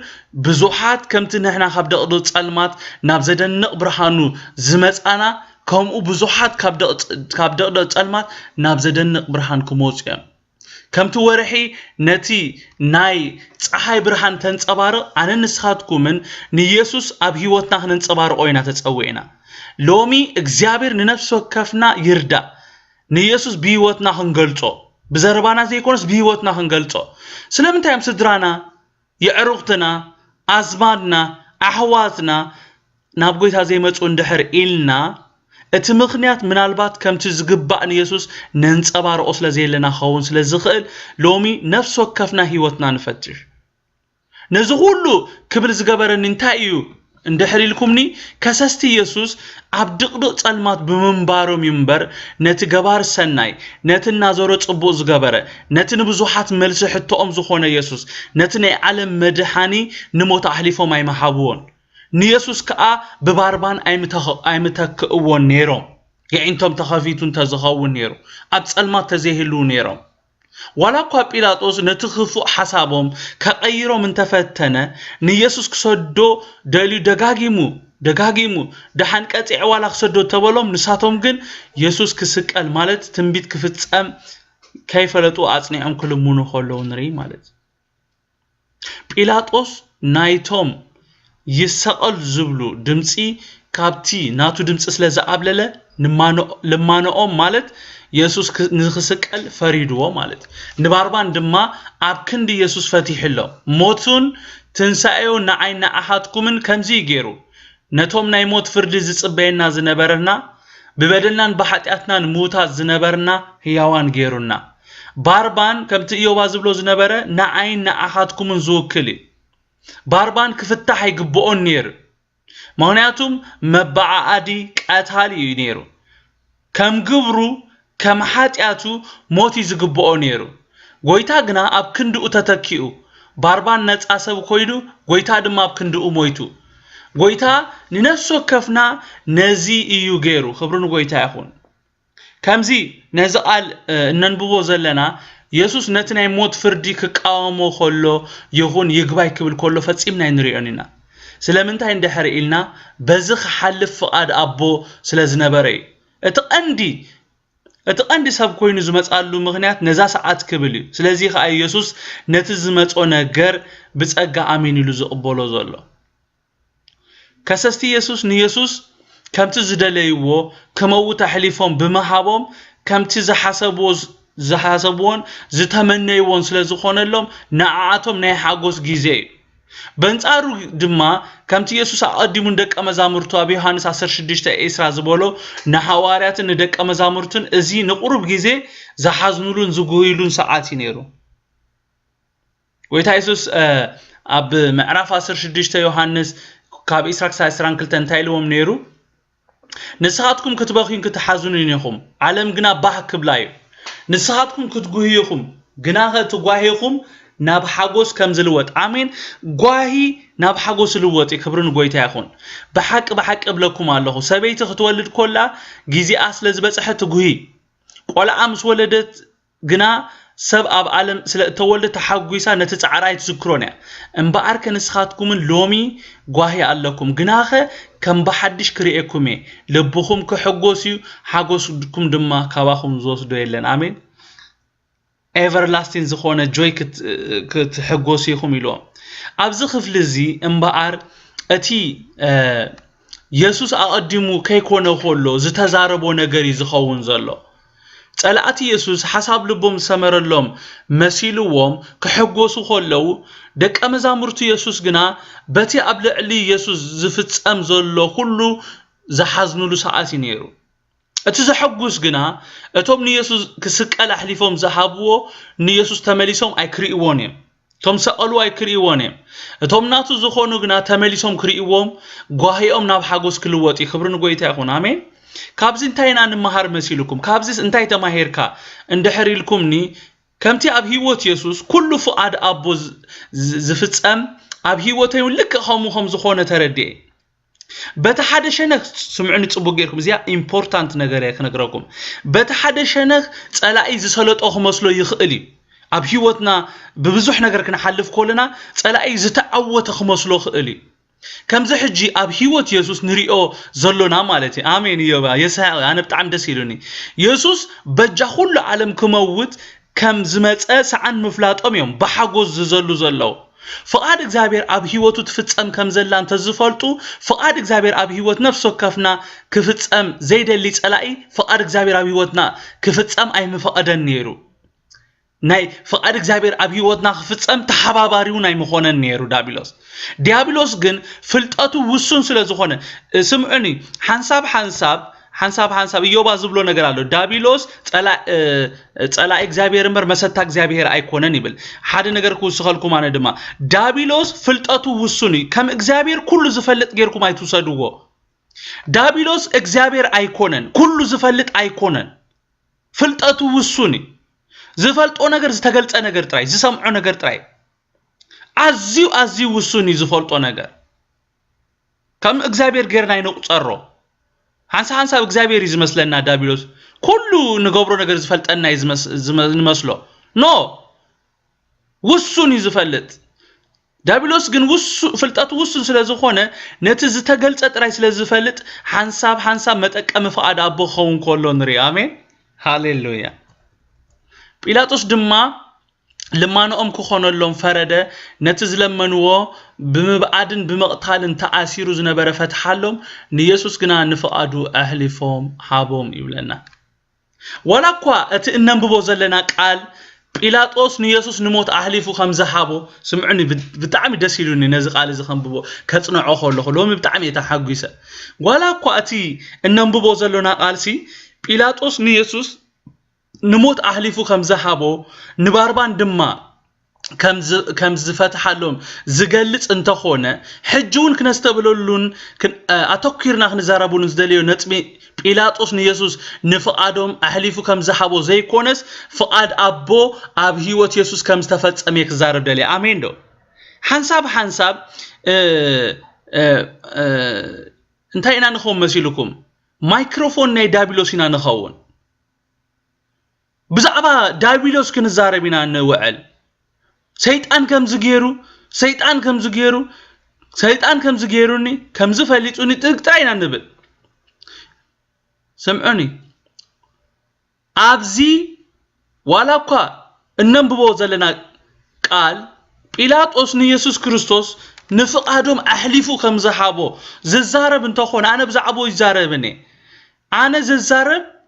ብዙሓት ከምቲ ንሕና ካብ ደቅደቅ ጸልማት ናብ ዘደንቅ ብርሃኑ ዝመጻና ከምኡ ብዙሓት ካብ ደቅደቅ ጸልማት ናብ ዘደንቅ ብርሃን ክመጹ ከምቲ ወርሒ ነቲ ናይ ፀሐይ ብርሃን ተንጸባርቕ ኣነ ንስኻትኩምን ንኢየሱስ ኣብ ህይወትና ክንንጸባርቆ ኢና ተጸውዕና ሎሚ እግዚአብሔር ንነፍስ ወከፍና ይርዳ ንኢየሱስ በህይወትና ክንገልጾ ብዘረባና ዘይኮንስ በህይወትና ክንገልጾ ስለምንታይም ስድራና የዕሩቅትና አዝማድና አህዋትና ናብ ጎይታ ዘይመጹ እንድሕር ኢልና እቲ ምኽንያት ምናልባት ከምቲ ዝግባእ ንኢየሱስ ነንጸባርቆ ስለዘይለና ኸውን ስለዝኽእል ሎሚ ነፍስ ወከፍና ህይወትና ንፈትሽ ነዚ ሁሉ ክብል ዝገበረኒ እንታይ እዩ እንድሕር ኢልኩምኒ ከሰስቲ ኢየሱስ ኣብ ድቅድቅ ጸልማት ብምንባሮም ይምበር ነቲ ገባር ሰናይ ነቲ ናዘሮ ጽቡቕ ዝገበረ ነቲ ንብዙሓት መልሲ ሕቶኦም ዝኾነ ኢየሱስ ነቲ ናይ ዓለም መድሓኒ ንሞት ኣሕሊፎም ኣይመሓብዎን ንኢየሱስ ከኣ ብባርባን ኣይምተክእዎን ነይሮም የዒንቶም ተኸፊቱን ተዝኸውን ነይሩ ኣብ ጸልማት ተዘይህሉ ነይሮም ዋላ እኳ ጲላጦስ ነቲ ክፉእ ሓሳቦም ከቀይሮም እንተፈተነ ንኢየሱስ ክሰዶ ደልዩ ደጋጊሙ ደሓን ቀፂዕ ዋላ ክሰዶ ተበሎም ንሳቶም ግን ኢየሱስ ክስቀል ማለት ትንቢት ክፍጸም ከይፈለጡ አጽኒዖም ክልሙኑ ኸለው ንርኢ ማለት ጲላጦስ ናይቶም ይሰቀል ዝብሉ ድምጺ ካብቲ ናቱ ድምጽ ስለዝኣብለለ ልማኖኦም ማለት ኢየሱስ ንኽስቀል ፈሪድዎ ማለት ንባርባን ድማ ኣብ ክንዲ ኢየሱስ ፈቲሕሎ ሞቱን ትንሳኤው ንዓይና ኣሓትኩምን ከምዚ ገይሩ ነቶም ናይ ሞት ፍርዲ ዝጽበየና ዝነበረና ብበደልናን ብኃጢአትናን ሙታት ዝነበርና ህያዋን ገይሩና ባርባን ከምቲ ኢዮባ ዝብሎ ዝነበረ ንዓይና ኣሓትኩምን ዝውክል ባርባን ክፍታሕ ይግብኦን ነይሩ ምክንያቱም መባዓዲ ቀታሊ እዩ ነይሩ ከም ግብሩ ከም ኃጢአቱ ሞት ይዝግብኦ ነይሩ ጎይታ ግና ኣብ ክንድኡ ተተኪኡ ባርባን ነጻ ሰብ ኮይዱ ጎይታ ድማ ኣብ ክንድኡ ሞይቱ ጎይታ ንነፍስ ወከፍና ነዚ እዩ ገይሩ ክብሩን ጎይታ ይኹን ከምዚ ነዚ ቃል እንንብቦ ዘለና ኢየሱስ ነቲ ናይ ሞት ፍርዲ ክቃወሞ ኸሎ ይኹን ይግባይ ክብል ኸሎ ፈጺምና ንሪኦኒና ስለምንታይ እንድሕር ኢልና በዚ ክሓልፍ ፍቃድ ኣቦ ስለዝነበረ እቲ ቀንዲ ሰብ ኮይኑ ዝመጻሉ ምኽንያት ነዛ ሰዓት ክብል እዩ ስለዚ ከዓ ኢየሱስ ነቲ ዝመጾ ነገር ብጸጋ ኣሜን ኢሉ ዝቕበሎ ዘሎ ከሰስቲ ኢየሱስ ንኢየሱስ ከምቲ ዝደለይዎ ከመውት ኣሕሊፎም ብምሃቦም ከምቲ ዝሓሰብዎን ዝተመነይዎን ስለዝኾነሎም ንዓዓቶም ናይ ሓጎስ ግዜ እዩ በንጻሩ ድማ ከምቲ ኢየሱስ ኣቀዲሙ ደቀ መዛሙርቱ ኣብ ዮሐንስ 16:10 ዝበሎ ንሐዋርያትን ንደቀ መዛሙርቱን እዚ ንቁሩብ ግዜ ዝሓዝኑሉን ዝጉይሉን ሰዓት ነይሩ ጎይታ ኢየሱስ ኣብ ምዕራፍ 16 ዮሐንስ ካብ 22 እንታይ ኢልዎም ነይሩ ንስኻትኩም ክትበኺን ክትሓዝኑን ኢኹም ዓለም ግና ባህ ክብላ እዩ ንስኻትኩም ክትጉህይኹም ግና ክትጓሂኹም ናብ ሓጎስ ከም ዝልወጥ አሜን ጓሂ ናብ ሓጎስ ልወጥ ክብርን ጎይታ ይኹን በሓቂ ብለኩም ኣለኹ ሰበይቲ ክትወልድ ኮላ ግዚኣ ስለ ዝበጽሐት ጉሂ ቆልዓ ምስ ወለደት ግና ሰብ ኣብ ዓለም ስለ ተወልደ ተሓጉይሳ ነቲ ጻዕራይ ትዝክሮን እያ እምበኣር ከንስኻትኩምን ሎሚ ጓሂ ኣለኩም ግናኸ ከም በሓድሽ ክርኤኩም ልብኹም ክሕጎስ እዩ ሓጎስኩም ድማ ካባኹም ዝወስዶ የለን አሜን everlasting ዝኾነ joy ክትሕጎስ ይኹም ኢሎም ኣብዚ ክፍሊ እዚ እምበኣር እቲ ኢየሱስ ኣቀዲሙ ከይኮነ ኸሎ ዝተዛረቦ ነገር ይዝኸውን ዘሎ ጸላእቲ ኢየሱስ ሓሳብ ልቦም ሰመረሎም መሲልዎም ክሕጎሱ ኸለው ደቀ መዛሙርቱ ኢየሱስ ግና በቲ ኣብ ልዕሊ ኢየሱስ ዝፍጸም ዘሎ ሁሉ زحزنلو ساعات نيرو እቲ ዘሐጉስ ግና እቶም ንኢየሱስ ክስቀል አሕሊፎም ዘሃብዎ ንኢየሱስ ተመሊሶም አይክሪእዎን እዮም ቶም ሰቀሉ አይክሪእዎን እዮም እቶም ናቱ ዝኾኑ ግና ተመሊሶም ክሪእዎም ጓሂኦም ናብ ሓጎስ ክልወጥ ይኽብርን ጎይታ ይኹን አሜን ካብዚ እንታይና ንመሃር መሲልኩም ካብዚ እንታይ ተማሄርካ እንድሕሪልኩምኒ ከምቲ ኣብ ህይወት ኢየሱስ ኩሉ ፍቃድ አቦ ዝፍጸም ኣብ ህይወተዩ ልክ ኸም ዝኾነ ተረድየ بتحدى شنخ سمعني تصبوا غيركم زي important ነገር يكنغركم بتحدى شنخ صلاعي زسلطو خمسلو يخئلي اب هيوتنا ببزح ነገር كنحلف كلنا صلاعي زتعوته خمسلو خئلي كمز حجي اب هيوت يسوس نريو زلونا مالتي امين يبا يسع انا بتعم دس يلوني يسوس بجا كل عالم كموت كم زمص سعن مفلاطوم يوم بحغوز زلو فقاد እግዚአብሔር አብ ህይወቱ ተፈጸም ከምዘላን ተዝፈልጡ فقاد እግዚአብሔር አብ ህይወት ነፍስ ወከፍና ክፍጸም ዘይደሊ ጸላኢ فقاد እግዚአብሔር አብ ህይወትና ክፍጸም አይመፈቀደን ነይሩ ናይ فقاد እግዚአብሔር አብ ህይወትና ክፍጸም ተሐባባሪው ናይ መኾነን ነይሩ ዲያብሎስ ግን ፍልጠቱ ውሱን ስለዝኾነ ስምዑኒ حنساب يوبا زبلو ነገር አለው ዳቢሎስ ጸላ እግዚአብሔር ምር መሰታ እግዚአብሔር አይኮነን ይብል ሓደ ነገር ኩስኸልኩም አነ ድማ ዳቢሎስ ፍልጠቱ ውሱኒ ከም እግዚአብሔር ኩሉ ዝፈልጥ ገርኩም አይትውሰድዎ ዳቢሎስ እግዚአብሔር አይኮነን ኩሉ ዝፈልጥ አይኮነን ፍልጠቱ ውሱኒ ዝፈልጦ ነገር ዝተገልጸ ነገር ጥራይ ዝሰምዖ ነገር ጥራይ አዚው ውሱኒ ዝፈልጦ ነገር ከም እግዚአብሔር ገርና ይነቁጸሮ حنسا እግዚአብሔር ይዝመስለና ዳቢሎስ ኩሉ ንገብሮ ነገር ዝፈልጠና ይዝመስሎ ኖ ውሱን ይዝፈልጥ ዳቢሎስ ግን ፍልጠቱ ውሱን ስለዝኾነ ነቲ ዝተገልጸ ጥራይ ስለዝፈልጥ حنساب መጠቀም ፈቃድ አቦ ኸውን ኮሎ ንሪ አሜን ሃሌሉያ ጲላጦስ ድማ لمانኦም ክኾነሎም ፈረደ ነቲ ዝለመንዎ ብምብዓድን ብምቕታልን ተኣሲሩ ዝነበረ ፈትሓሎም ንኢየሱስ ግና ንፍቃዱ አህሊፎም ሃቦም ይብለና ወላኳ እቲ እንንብቦ ዘለና ቃል ጲላጦስ ንኢየሱስ ንሞት አህሊፉ ከም ዝሃቦ ስምዑኒ ብጣዕሚ ደስ ይሉኒ ነዚ ቃል እዚ ከምብቦ ከጽንዖ ከለኹ ሎሚ ብጣዕሚ የተሐጉሰ ወላኳ እቲ እንንብቦ ዘለና ቃልሲ ጲላጦስ ንኢየሱስ نموت أهليفو كم زحابو نباربان دما كم زفتحالهم زقلت انتخونا حجون كنستبلولون أتوكيرنا خنزاربون نزدليو نتمي بيلاطوس نيسوس نفقادهم أهليفو كم زحابو زي كونس فقاد أبو أب هيوت يسوس كم استفدت أميك زارب دلي آمين دو حنساب انتاينا نخون مسيلكم مايكروفون ناي دابلوسينا نخون بزعبا دابيلوس كنزاربينا نوعل سيطان كم زغيروني كم زفليطوني تقطعينا نبل سمعوني ابزي والاكا اننببو زلنا قال بيلاطوس نيسوس كريستوس نفقادهم احليفو كم زحابو ززارب انتخون انا بزعبو يزاربني انا ززارب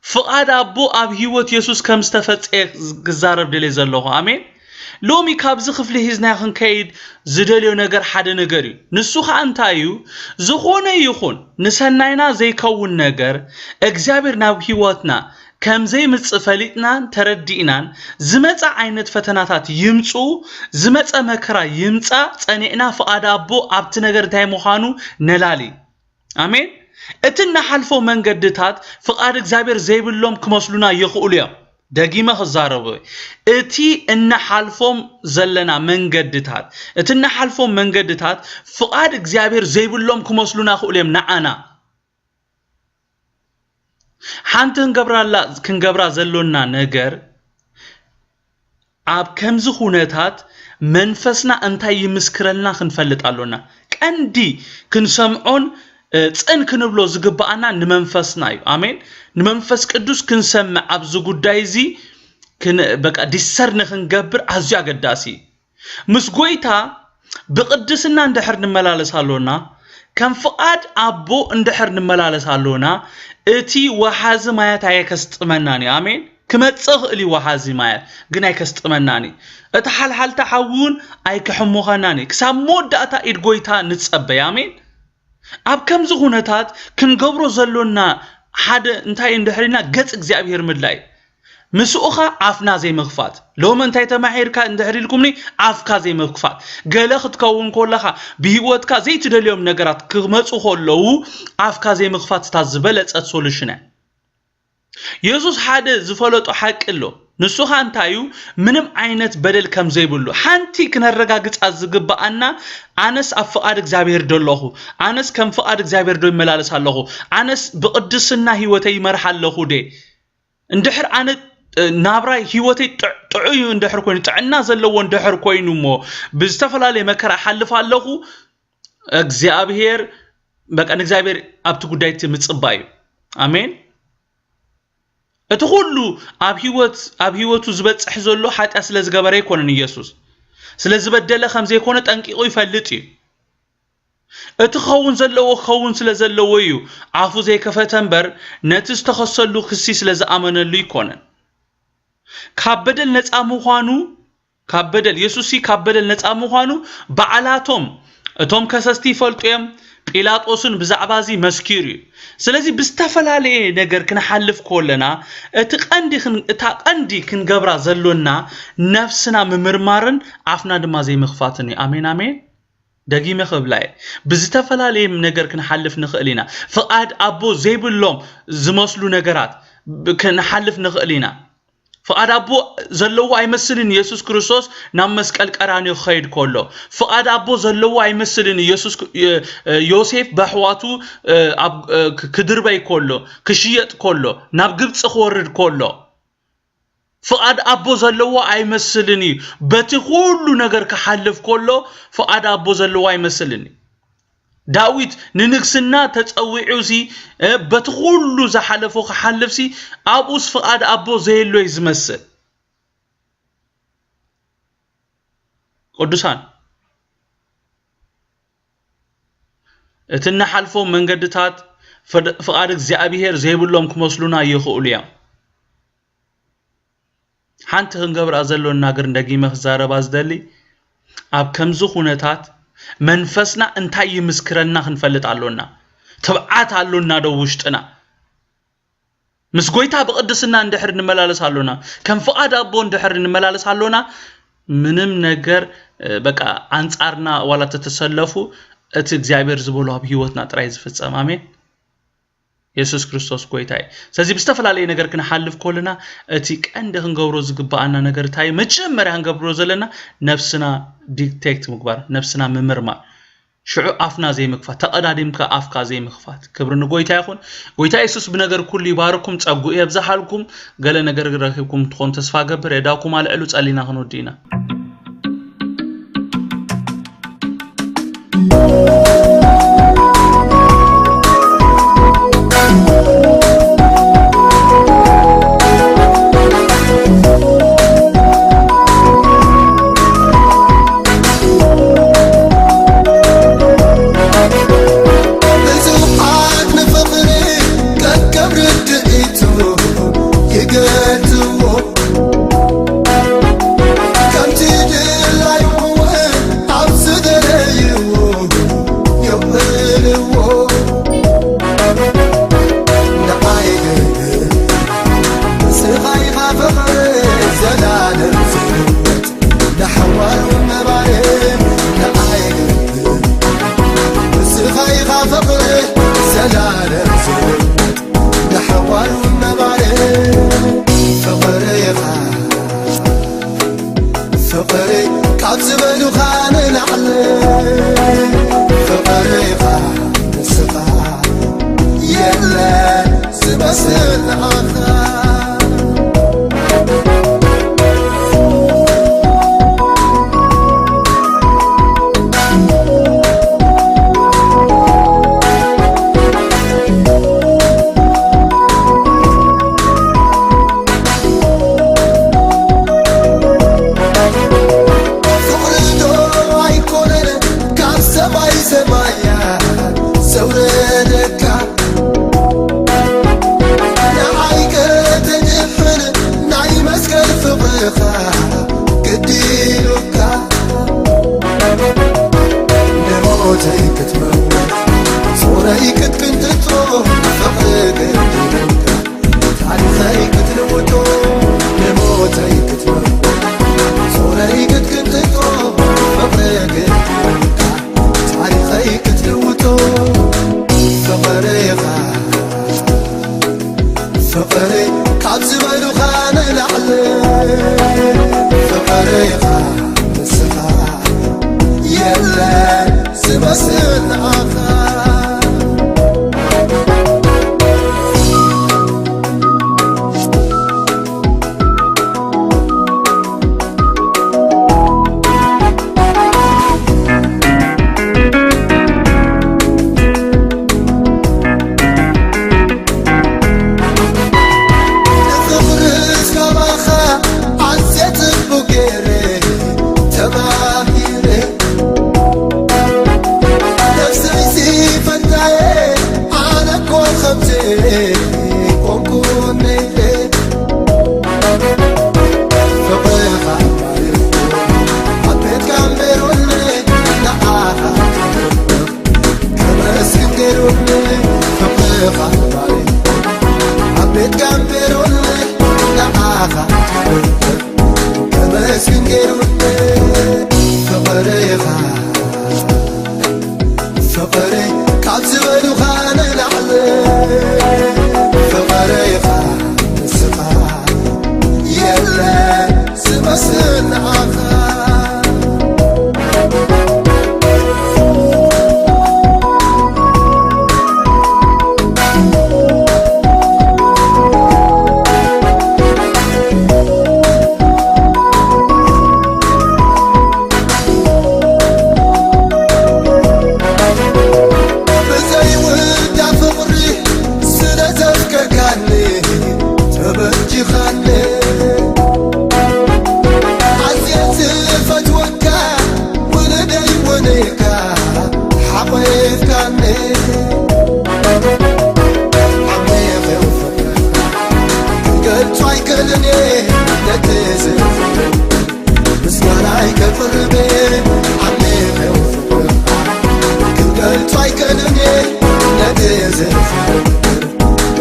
فقاد أبو أب هيوت يسوس كم استفدت زارب دلي زلوه آمين لومي كابز خفلي هزنا خن كيد زدليو نجر حد نجري نسوخ أنتايو زخونه يخون نسناينا زي كون نجر اجزابر ناب هيوتنا كم زي متصفلتنا تردينا زمت عينت فتناتات يمصو زمت مكرا يمصا صنينا فقاد أبو أبت نجر تاي مخانو نلالي آمين اتنا حلفو منقدتات فقاد እግዚአብሔር ዘይብሎም ክመስሉና ይኽኡሉ እዮም ደጊመ خزارو اتي ان حلفوم زلنا منقدتات اتنا حلفوم منقدتات فقاد እግዚአብሔር ዘይብሎም ክመስሉና ይኽኡሉ እዮም ንዓና ሓንተን ክንገብራ ዘሎና ነገር ኣብ ከምዚ ሁነታት መንፈስና እንታይ ይምስክረልና ክንፈልጣሎና ቀንዲ ክንሰምዖን ጽን ክንብሎ ዝግባአና ንመንፈስና እዩ አሜን ንመንፈስ ቅዱስ ክንሰምዕ ኣብዝ ጉዳይዚ በቃ ዲሰርን ክንገብር ኣዝዩ አገዳሲ ምስ ጎይታ ብቅድስና እንድሕር ንመላለሳሎና ከም ፍቃድ አቦ እንድሕር ንመላለሳሎና እቲ ወሓዚ ማያት ኣይከስጥመናኒ አሜን ክመጽኽ እሊ ወሓዚ ማያት ግን ኣይከስጥመናኒ እቲ ሓልሓልታ ሓውን ኣይክሕሙኸናኒ ክሳብ ሞዳእታ ኢድ ጎይታ ንጸበይ አሜን ኣብ ከምዚ ሁነታት ክንገብሮ ዘሎና ሓደ እንታይ እንድሕሪና ገጽ እግዚአብሔር ምድላይ مسؤخ عفنا زي مغفات لو من تاي تماحير كا اندحري لكمني عفكا زي مغفات قال تكون كلها بهيوت كا زي تدليوم نغرات كمصو خلو عفكا زي مغفات تازبلص سولوشن يسوس حدا زفلطو حق له نسو خانتايو منم عينت بدل كم زي بلو حنتي كنرغاغص ازغبانا انس افقاد እግዚአብሔር ደለኹ انس كم فقاد እግዚአብሔር دو يملالس አለኹ انس بقدسنا ህይወቴ ይመርሐለኹ ደ اندحر انا نابراي هيوتي طعيو اندحر كوين طعنا زلو اندحر كوينو مو بزتفلالي مكرا حلف አለኹ እግዚአብሔር በቃ እግዚአብሔር አብቱ ጉዳይት ምጽባዩ አሜን እትሁሉ አብ ህይወቱ ዝበጽሕ ዘሎ ኃጢያ ስለዝገበረ ይኮነን ኢየሱስ ስለዝበደለ ከምዘ ይኮነ ጠንቂቆ ይፈልጥ እትኸውን ዘለዎ ኸውን ስለዘለዎ እዩ አፉ ዘይከፈተንበር ነትስ ተኸሰሉ ክሲ ስለዝአመነሉ ይኮነን ካብደል ነፃ ምዃኑ ካብደል ኢየሱስ ካብደል ነፃ ምዃኑ በዓላቶም እቶም ከሰስቲ ይፈልጡም ጲላጦስን ብዛዕባዚ መስኪሩ ስለዚህ ብስተፈላለየ ነገር ክንሐልፍ ኮለና እታ ቀንዲ ክንገብራ ዘሎና ነፍስና ምምርማርን አፍና ድማ ዘይምኽፋትን አሜን አሜን ደጊመ ኸብላይ ብዝተፈላለየ ነገር ክንሐልፍ ንኽእሊና ፍቃድ አቦ ዘይብሎም ዝመስሉ ነገራት ክንሐልፍ ንኽእሊና فقاد أبو زلوا يمثلن يسوع كريستوس نام مسكال كرانيو خيد كله فقاد أبو زلوا يمثلن يسوع يوسف بحواتو كدربي كله كشيت كله ناب جبت خورد كله فقاد أبو زلوا يمثلني بتقول نجار كحلف كله فقاد أبو زلوا يمثلني داويد ننقسنا تتقويعوسي بتقولو زحلفو خحلفسي أبوس فقاد أبو زيلو يزمسل قدسان اتنا حلفو من قدتات فقاد زيابيهر زيبولهم كمسلونا يخوليا حانت هنقبر أزلو الناقر ندقي مخزارة بازدالي أب كمزو خونتات منفسنا انتاي مسكرنا خنفلت علونا تبعات علونا دو وشتنا مسقويتا بقدسنا اندحر نملالس علونا كم فقاد أبو اندحر نملالس علونا منم نجر بقى انصارنا ولا تتسلفوا ات እግዚአብሔር ዝብሎ በህይወትና ጥራይ ዝፈጸም አሜን ኢየሱስ ክርስቶስ ቆይታይ ስለዚህ በስተፈላለየ ነገር ክንሐልፍ ኮልና እቲ ቀንደ ክንገብሮ ዝግባአና ነገር ታይ መጀመሪያ ክንገብሮ ዘለና ነፍስና ዲቴክት ምግባር ነፍስና መመርማር ሽዑ አፍና ዘይ መክፋት ተቀዳዲምካ አፍካ ዘይ መክፋት ክብርን ጎይታ ይኹን ጎይታ ኢየሱስ በነገር ኩሉ ይባርኩም ጸጉ ይብዛሃልኩም ገለ ነገር ረክብኩም ትኾን ተስፋ ገብር የዳኩም አልዕሉ ጸሊና ክንወዲና صوري كنت فقرك تاريخي كتلوتو لموتي كتموت صوري كنت فقرك تاريخي كتلوتو فقري كعب زبالو خان العلي فقري مسخا يلا سمسن آخر فقري كعب زبالو خان العلي فقري مسخا يلا سمسن آخر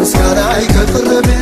مسكرة